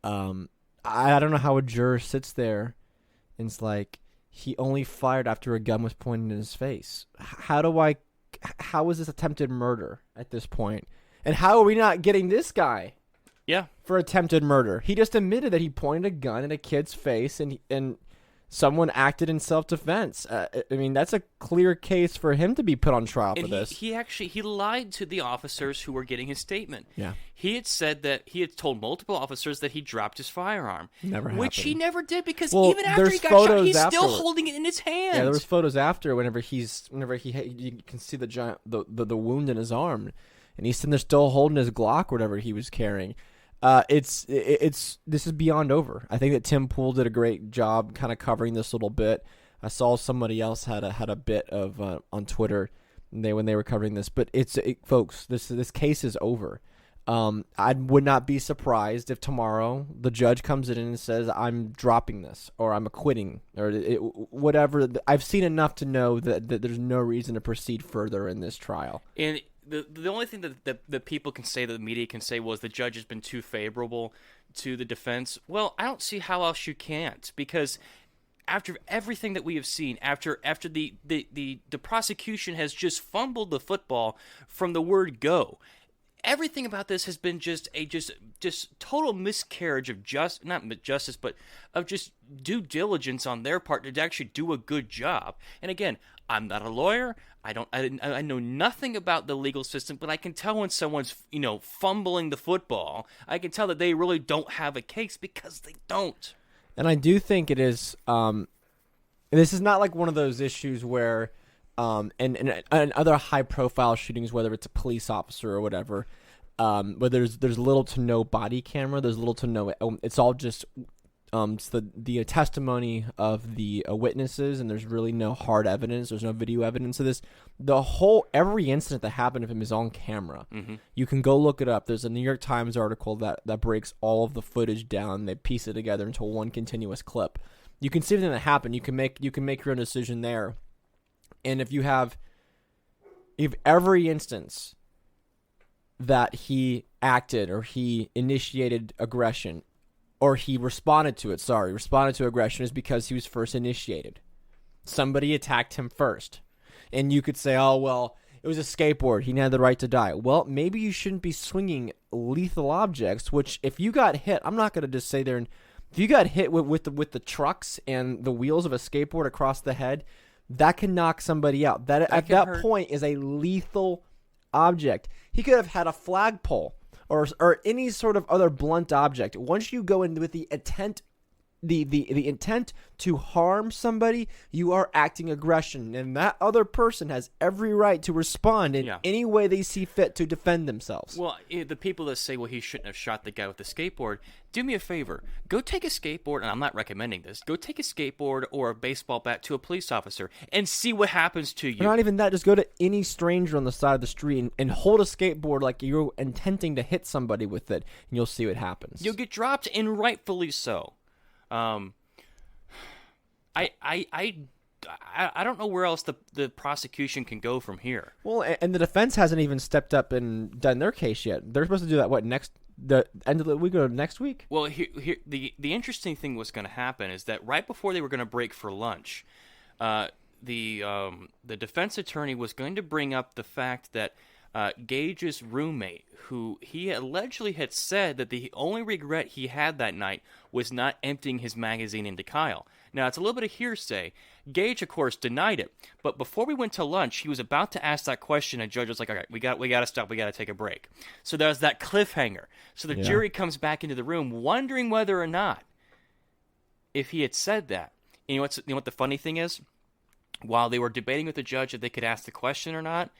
I don't know how a juror sits there and it's like, he only fired after a gun was pointed in his face. How is this attempted murder at this point? And how are we not getting this guy? Yeah. For attempted murder. He just admitted that he pointed a gun at a kid's face and someone acted in self-defense. I mean, that's a clear case for him to be put on trial for this. He lied to the officers who were getting his statement. Yeah. He had said that he had told multiple officers that he dropped his firearm. Never Which he happened. never did, because Well, even after he there's got shot, photos he's still afterward. holding it in his hand. Yeah, there was photos after whenever you can see the giant the wound in his arm, and he's sitting there still holding his Glock or whatever he was carrying. This is beyond over. I think that Tim Pool did a great job kind of covering this little bit. I saw somebody else had a bit of on Twitter when they were covering this, but folks, this case is over. I would not be surprised if tomorrow the judge comes in and says, I'm dropping this, or I'm acquitting, or whatever. I've seen enough to know that there's no reason to proceed further in this trial. And the only thing that people can say, that the media can say, was the judge has been too favorable to the defense. Well, I don't see how else you can't, because after everything that we have seen, after the prosecution has just fumbled the football from the word go. Everything about this has been just total miscarriage of not justice, but of just due diligence on their part to actually do a good job. And again, I'm not a lawyer. I know nothing about the legal system, but I can tell when someone's fumbling the football. I can tell that they really don't have a case, because they don't. And I do think it is. This is not like one of those issues where and other high-profile shootings, whether it's a police officer or whatever, where there's little to no body camera, there's little to no. It's all just it's the testimony of the witnesses, and there's really no hard evidence. There's no video evidence of this. Every incident that happened of him is on camera. Mm-hmm. You can go look it up. There's a New York Times article that breaks all of the footage down. They piece it together into one continuous clip. You can see everything that happened. You can make your own decision there. And if every instance that he acted or he initiated aggression or he responded to aggression is because he was first initiated. Somebody attacked him first. And you could say, oh, well, it was a skateboard. He had the right to die. Well, maybe you shouldn't be swinging lethal objects, which if you got hit, I'm not going to just say there, if you got hit with the trucks and the wheels of a skateboard across the head, that can knock somebody out. That at that hurt. point is a lethal object. He could have had a flagpole or any sort of other blunt object. Once you go in with the intent, the intent to harm somebody, you are acting aggression, and that other person has every right to respond in any way they see fit to defend themselves. Well, the people that say, well, he shouldn't have shot the guy with the skateboard, do me a favor. Go take a skateboard, and I'm not recommending this, go take a skateboard or a baseball bat to a police officer and see what happens to you. Or not even that, just go to any stranger on the side of the street and hold a skateboard like you're intending to hit somebody with it, and you'll see what happens. You'll get dropped, and rightfully so. I don't know where else the prosecution can go from here. Well, and the defense hasn't even stepped up and done their case yet. They're supposed to do that the end of the week or next week? Well, here the interesting thing was going to happen is that right before they were going to break for lunch, the defense attorney was going to bring up the fact that Gage's roommate, who he allegedly had said that the only regret he had that night was not emptying his magazine into Kyle. Now, it's a little bit of hearsay. Gage, of course, denied it. But before we went to lunch, he was about to ask that question, and Judge was like, all right, we got to stop. We got to take a break. So there's that cliffhanger. So the jury comes back into the room wondering whether or not if he had said that. And you know what the funny thing is? While they were debating with the judge if they could ask the question or not,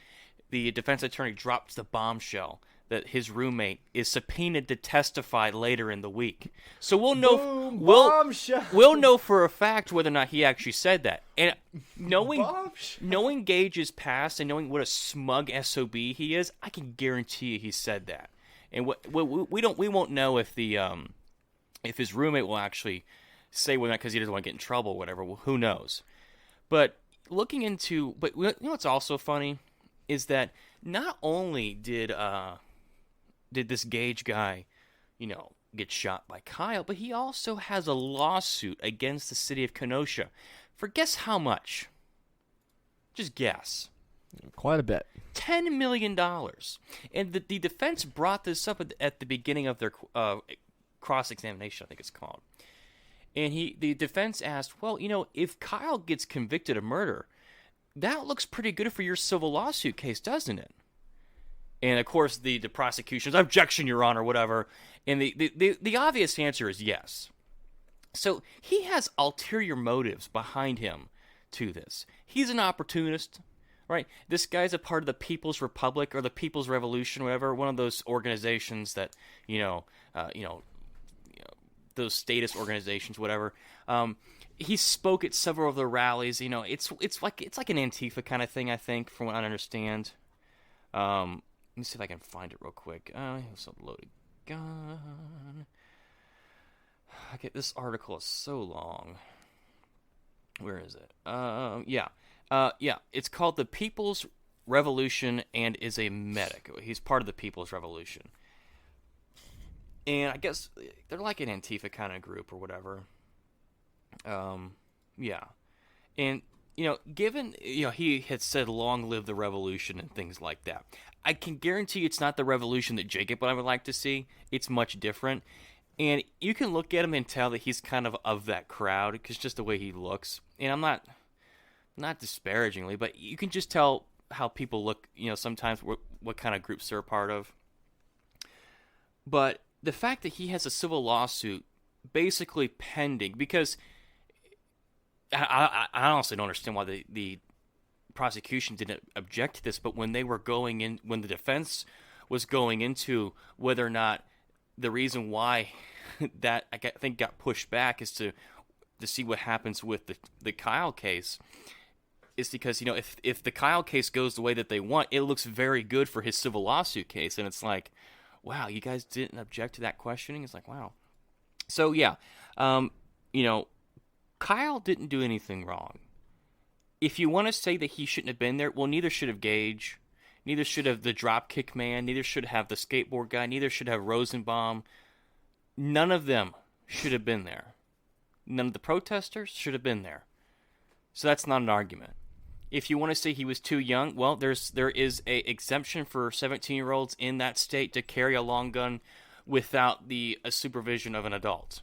the defense attorney dropped the bombshell that his roommate is subpoenaed to testify later in the week. So we'll know. We'll know for a fact whether or not he actually said that. And knowing Gage's past and knowing what a smug SOB he is, I can guarantee you he said that. And we won't know if if his roommate will actually say whether or not because he doesn't want to get in trouble or whatever. Well, who knows? But you know what's also funny is that not only did this Gage guy, get shot by Kyle, but he also has a lawsuit against the city of Kenosha for guess how much? Just guess. Quite a bit. $10 million. And the defense brought this up at the beginning of their cross-examination, I think it's called. And the defense asked, well, if Kyle gets convicted of murder, that looks pretty good for your civil lawsuit case, doesn't it? And, of course, the prosecution's objection, Your Honor, whatever. And the obvious answer is yes. So he has ulterior motives behind him to this. He's an opportunist, right? This guy's a part of the People's Republic or the People's Revolution, whatever, one of those organizations that, those statist organizations, whatever. He spoke at several of the rallies. It's like an Antifa kind of thing, I think, from what I understand. Let me see if I can find it real quick. It's a loaded gun. This article is so long. Where is it? It's called The People's Revolution and is a medic. He's part of the People's Revolution. And I guess they're like an Antifa kind of group or whatever. And, given, he had said long live the revolution and things like that. I can guarantee it's not the revolution that Jacob and I would like to see. It's much different. And you can look at him and tell that he's kind of that crowd because just the way he looks. And I'm not disparagingly, but you can just tell how people look, sometimes what kind of groups they're a part of. But the fact that he has a civil lawsuit basically pending, because I honestly don't understand why the prosecution didn't object to this, but when they were going in, when the defense was going into whether or not the reason why that I think got pushed back is to see what happens with the Kyle case, is because, you know, if the Kyle case goes the way that they want, it looks very good for his civil lawsuit case. And it's like, wow, you guys didn't object to that questioning? It's like, wow. So, yeah, you know, Kyle didn't do anything wrong. If you want to say that he shouldn't have been there, well, neither should have Gage. Neither should have the Dropkick Man. Neither should have the skateboard guy. Neither should have Rosenbaum. None of them should have been there. None of the protesters should have been there. So that's not an argument. If you want to say he was too young, well, there is a exemption for 17-year-olds in that state to carry a long gun without the supervision of an adult.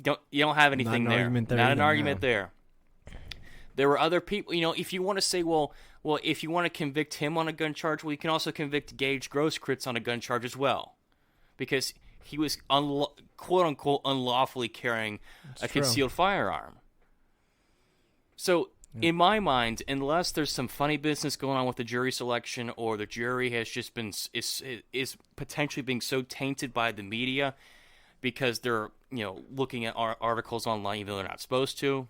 You don't have anything there. Not an argument there. There were other people, you know, if you want to say, well, if you want to convict him on a gun charge, well, you can also convict Gage Grosskreutz on a gun charge as well. Because he was, quote-unquote, unlawfully carrying a concealed firearm. So, in my mind, unless there's some funny business going on with the jury selection, or the jury has just been, is potentially being so tainted by the media because they're, you know, looking at articles online even though they're not supposed to,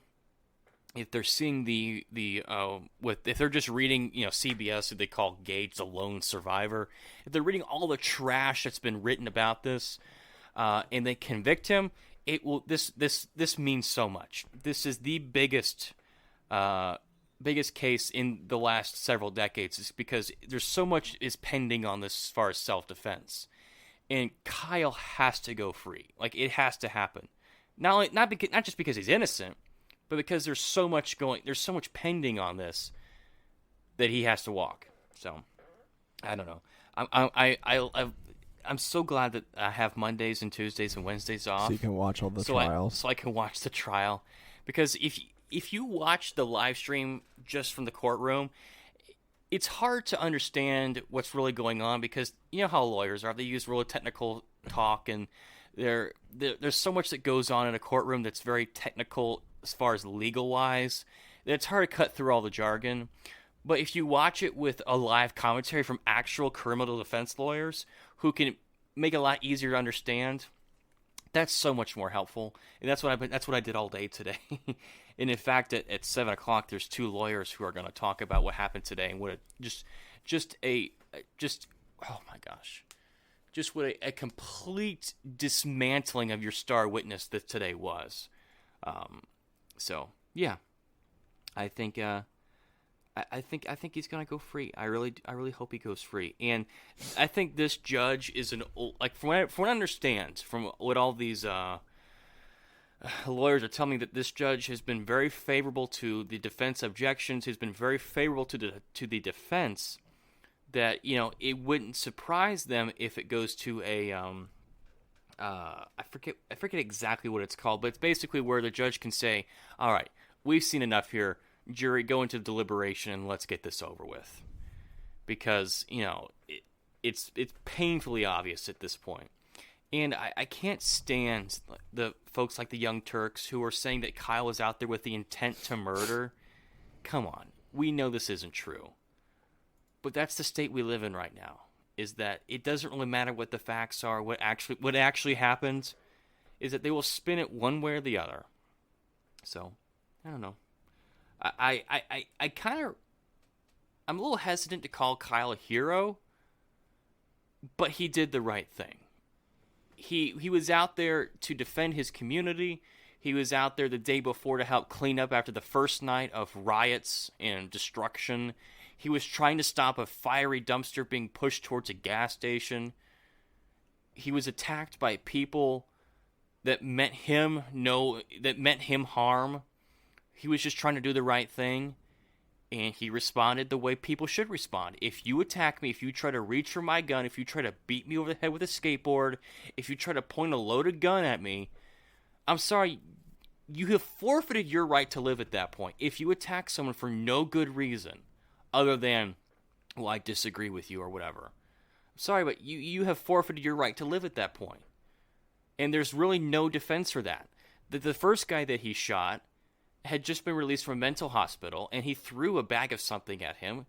if they're seeing if they're just reading, you know, CBS, who they call Gage the lone survivor, if they're reading all the trash that's been written about this, and they convict him, it will. This means so much. This is the biggest case in the last several decades, is because there's so much is pending on this as far as self-defense, and Kyle has to go free. Like, it has to happen. Not just because he's innocent, but because there's so much pending on this that he has to walk. So, I don't know. I'm so glad that I have Mondays and Tuesdays and Wednesdays off. So you can watch all the trials. So I can watch the trial. Because if you watch the live stream just from the courtroom, it's hard to understand what's really going on, because you know how lawyers are. They use really technical talk, and there's so much that goes on in a courtroom that's very technical as far as legal-wise. It's hard to cut through all the jargon. But if you watch it with a live commentary from actual criminal defense lawyers who can make it a lot easier to understand, that's so much more helpful. And that's what I did all day today. And in fact, at 7 o'clock, there's two lawyers who are going to talk about what happened today and what oh my gosh, just what a complete dismantling of your star witness that today was. So yeah, I think he's gonna go free. I really hope he goes free. And I think this judge is from what I understand, from what all these lawyers are telling me, that this judge has been very favorable to the defense objections. He's been very favorable to the defense. That, you know, it wouldn't surprise them if it goes to a I forget exactly what it's called, but it's basically where the judge can say, all right, we've seen enough here. Jury, go into deliberation and let's get this over with. Because, you know, it's painfully obvious at this point. And I can't stand the folks like the Young Turks who are saying that Kyle was out there with the intent to murder. Come on. We know this isn't true. But that's the state we live in right now, is that it doesn't really matter what the facts are, what actually happened, is that they will spin it one way or the other. So, I don't know. I'm a little hesitant to call Kyle a hero, but he did the right thing. He was out there to defend his community. He was out there the day before to help clean up after the first night of riots and destruction. He was trying to stop a fiery dumpster being pushed towards a gas station. He was attacked by people that meant him harm. He was just trying to do the right thing, and he responded the way people should respond. If you attack me, if you try to reach for my gun, if you try to beat me over the head with a skateboard, if you try to point a loaded gun at me, I'm sorry, you have forfeited your right to live at that point. If you attack someone for no good reason, other than, well, I disagree with you or whatever, I'm sorry, but you have forfeited your right to live at that point. And there's really no defense for that. The first guy that he shot, had just been released from a mental hospital, and he threw a bag of something at him.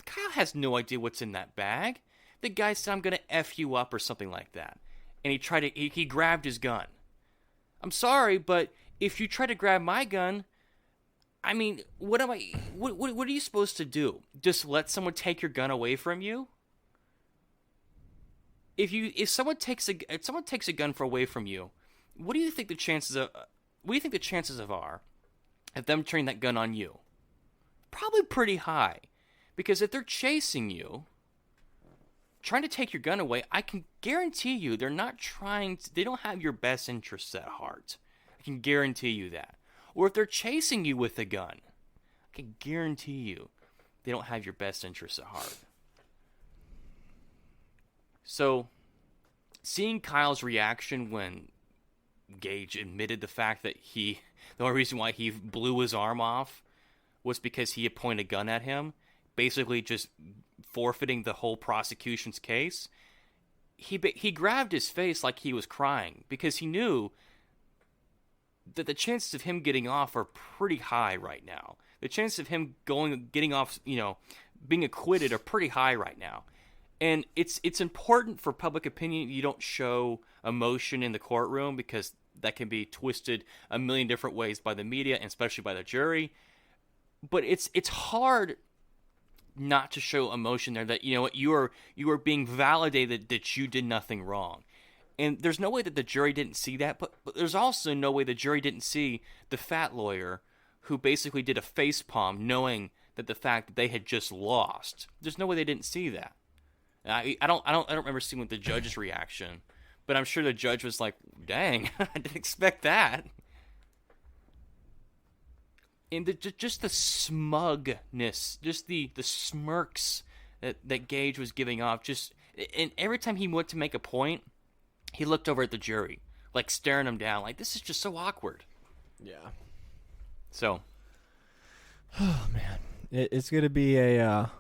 Kyle has no idea what's in that bag. The guy said, "I'm going to F you up," or something like that. And he grabbed his gun. I'm sorry, but if you try to grab my gun, I mean, what are you supposed to do? Just let someone take your gun away from you? If someone takes a gun away from you, what do you think the chances are of them turning that gun on you? Probably pretty high. Because if they're chasing you, trying to take your gun away, I can guarantee you they don't have your best interests at heart. I can guarantee you that. Or if they're chasing you with a gun, I can guarantee you they don't have your best interests at heart. So, seeing Kyle's reaction when Gage admitted the fact that the only reason why he blew his arm off was because he had pointed a gun at him, basically just forfeiting the whole prosecution's case, he grabbed his face like he was crying because he knew that the chances of him getting off are pretty high right now. The chances of him getting off, being acquitted are pretty high right now. And it's important for public opinion you don't show emotion in the courtroom because that can be twisted a million different ways by the media and especially by the jury. But it's hard not to show emotion there that, you are being validated that you did nothing wrong. And there's no way that the jury didn't see that, but there's also no way the jury didn't see the fat lawyer who basically did a facepalm knowing that the fact that they had just lost. There's no way they didn't see that. I don't remember seeing what the judge's reaction, but I'm sure the judge was like, "Dang, I didn't expect that." And just the smugness, just the smirks that Gage was giving off, and every time he went to make a point, he looked over at the jury, like staring them down, like this is just so awkward. Yeah. So. Oh man, it's gonna be it'll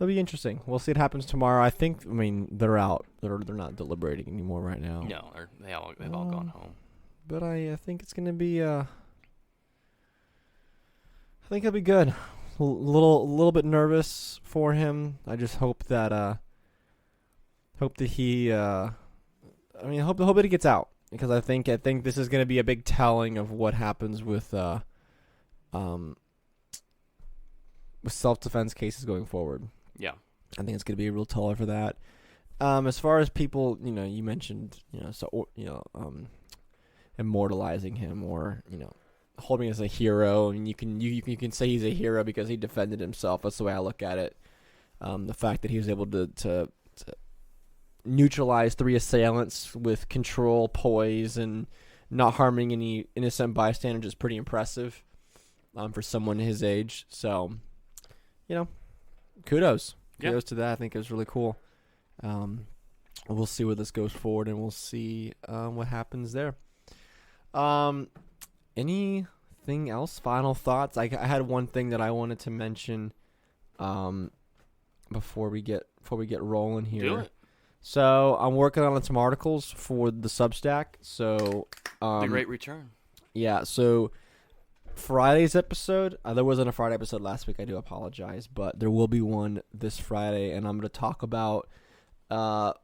be interesting. We'll see what happens tomorrow. They're out. They're not deliberating anymore right now. No, they've all gone home. But I think it's gonna be I think it'll be good. A little bit nervous for him. I just hope that he hope that he gets out, because I think this is gonna be a big telling of what happens with self-defense cases going forward. Yeah. I think it's going to be a real teller for that. As far as people, you mentioned, immortalizing him or, holding him as a hero, and you can say he's a hero because he defended himself. That's the way I look at it. The fact that he was able to neutralize 3 assailants with control, poise, and not harming any innocent bystanders is pretty impressive for someone his age. So, kudos to that. I think it was really cool. We'll see where this goes forward, and we'll see what happens there. Anything else? Final thoughts? I had one thing that I wanted to mention before we get rolling here. Do it. So I'm working on some articles for the Substack. So The Great Return. Yeah. So Friday's episode, there wasn't a Friday episode last week. I do apologize, but there will be one this Friday, and I'm going to talk about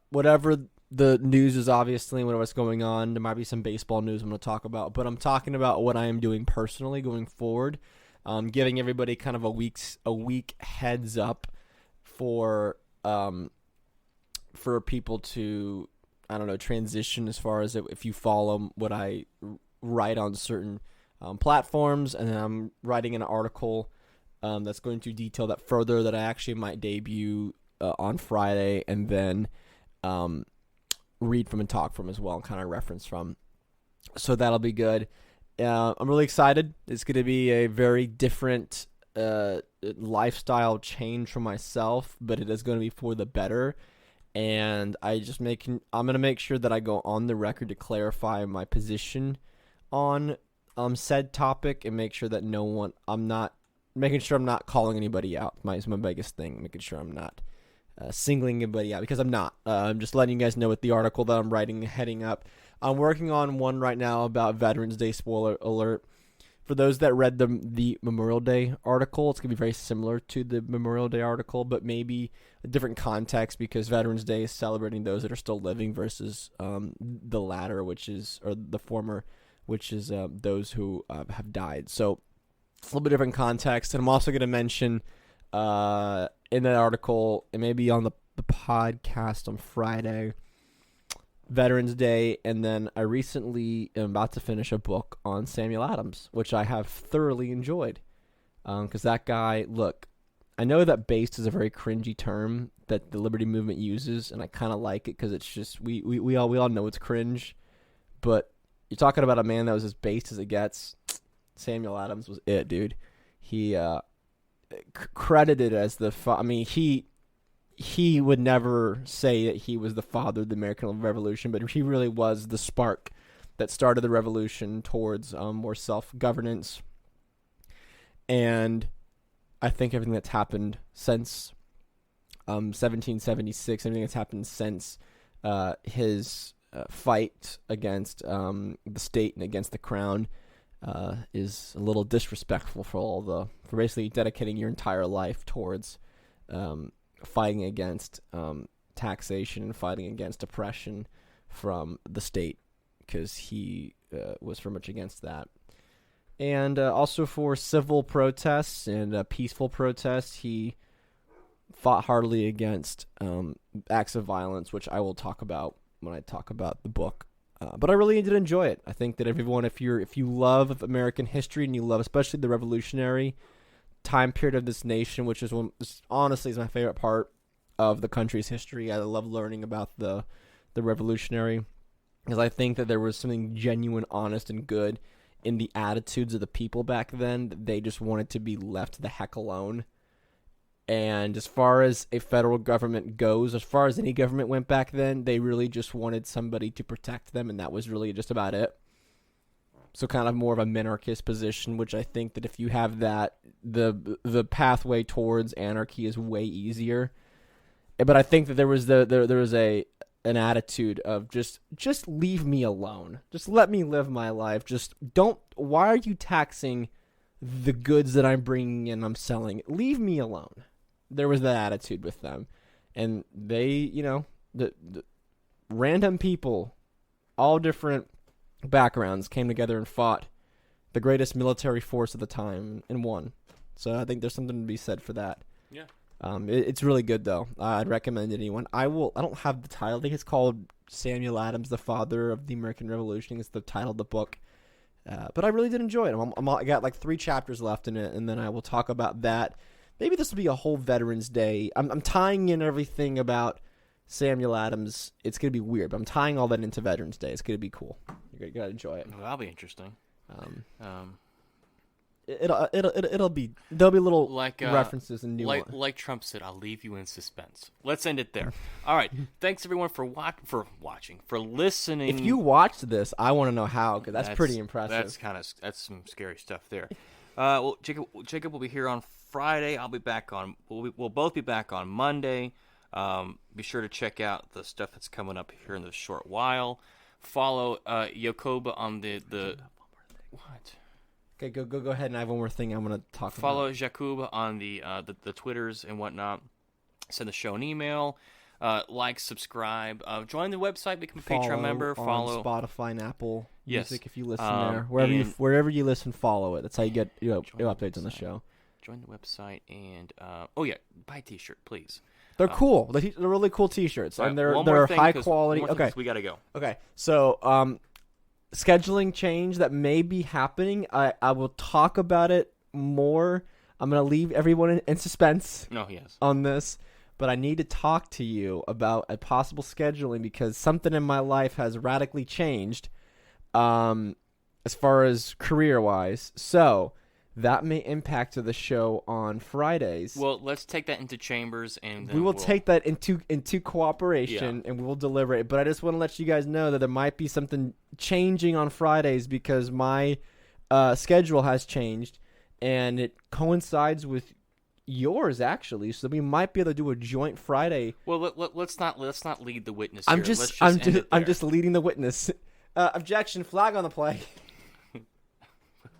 whatever the news is, obviously, what's going on. There might be some baseball news I'm going to talk about, but I'm talking about what I am doing personally going forward, giving everybody kind of a week heads up for people to, transition as far as if you follow what I write on certain platforms, and then I'm writing an article that's going to detail that further that I actually might debut on Friday, and then read from and talk from as well, and kind of reference from. So that'll be good. I'm really excited. It's going to be a very different lifestyle change for myself, but it is going to be for the better. And I'm going to make sure that I go on the record to clarify my position on said topic, and make sure that I'm not calling anybody out. It's my biggest thing, making sure I'm not singling anybody out, because I'm not. I'm just letting you guys know with the article that I'm writing heading up. I'm working on one right now about Veterans Day, spoiler alert. For those that read the Memorial Day article, it's going to be very similar to the Memorial Day article, but maybe a different context because Veterans Day is celebrating those that are still living versus the latter, or the former, which is those who have died. So a little bit different context. And I'm also going to mention in that article, and maybe on the podcast on Friday, Veterans Day, and then I recently am about to finish a book on Samuel Adams, which I have thoroughly enjoyed. Because that guy, look, I know that based is a very cringy term that the Liberty Movement uses, and I kind of like it because it's just, we all know it's cringe, but you're talking about a man that was as based as it gets. Samuel Adams was it, dude. He credited as the, he would never say that he was the father of the American Revolution, but he really was the spark that started the revolution towards more self-governance. And I think everything that's happened since 1776, everything that's happened since his fight against the state and against the crown is a little disrespectful for basically dedicating your entire life towards fighting against taxation and fighting against oppression from the state, because he was very much against that. And also for civil protests and peaceful protests, he fought heartily against acts of violence, which I will talk about when I talk about the book. But I really did enjoy it. I think that everyone, if you love American history and you love especially the revolutionary time period of this nation, which is honestly is my favorite part of the country's history. I love learning about the revolutionary, because I think that there was something genuine, honest, and good in the attitudes of the people back then. That they just wanted to be left the heck alone. And as far as a federal government goes, as far as any government went back then, they really just wanted somebody to protect them, and that was really just about it. So kind of more of a minarchist position, which I think that if you have that, the pathway towards anarchy is way easier. But I think that there was an attitude of just leave me alone. Just let me live my life. Why are you taxing the goods that I'm bringing in, I'm selling? Leave me alone. There was that attitude with them. And they, the random people, all different backgrounds, came together and fought the greatest military force of the time and won. So I think there's something to be said for that. Yeah. It's really good though. I'd recommend it to anyone. I don't have the title. I think it's called Samuel Adams, the Father of the American Revolution. It's the title of the book. But I really did enjoy it. I got like 3 chapters left in it, and then I will talk about that. Maybe this will be a whole Veterans Day. I'm tying in everything about Samuel Adams. It's going to be weird, but I'm tying all that into Veterans Day. It's going to be cool. You're going to enjoy it. Well, that'll be interesting. There'll be little like references and new like Trump said, I'll leave you in suspense. Let's end it there. All right. Thanks everyone for watching, for listening. If you watched this, I want to know how, because that's pretty impressive. That's some scary stuff there. Well, Jacob will be here on Friday. I'll be back on. We'll both be back on Monday. Be sure to check out the stuff that's coming up here in a short while. Follow Yakoba on the what? Okay, go ahead. And I have one more thing I want to talk about. Follow Jacob on the Twitters and whatnot. Send the show an email. Like, subscribe. Join the website. Become a Patreon member. Follow on Spotify and Apple Music if you listen there. Wherever you listen, follow it. That's how you get updates on the show. Join the website and buy a T-shirt, please. They're cool. They're really cool T-shirts, and they're high quality. Okay, we gotta go. Okay, so scheduling change that may be happening. I will talk about it more. I'm gonna leave everyone in suspense. On this, but I need to talk to you about a possible scheduling because something in my life has radically changed, as far as career-wise. So that may impact the show on Fridays. Well, let's take that into chambers, and then we'll take that into cooperation, and we will deliberate. But I just want to let you guys know that there might be something changing on Fridays because my schedule has changed, and it coincides with yours actually. So we might be able to do a joint Friday. Well, let's not lead the witness. I'm just leading the witness. Objection! Flag on the play.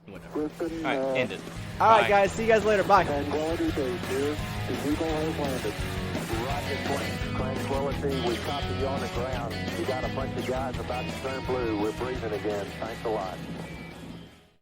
Whatever. Houston. All right, end it. All right, Bye. guys. See you guys later. Bye. Tranquility Base here. The Eagle has landed. Roger, Tranquility, we copy you on the ground. We got a bunch of guys about to turn blue. We're breathing again. Thanks a lot.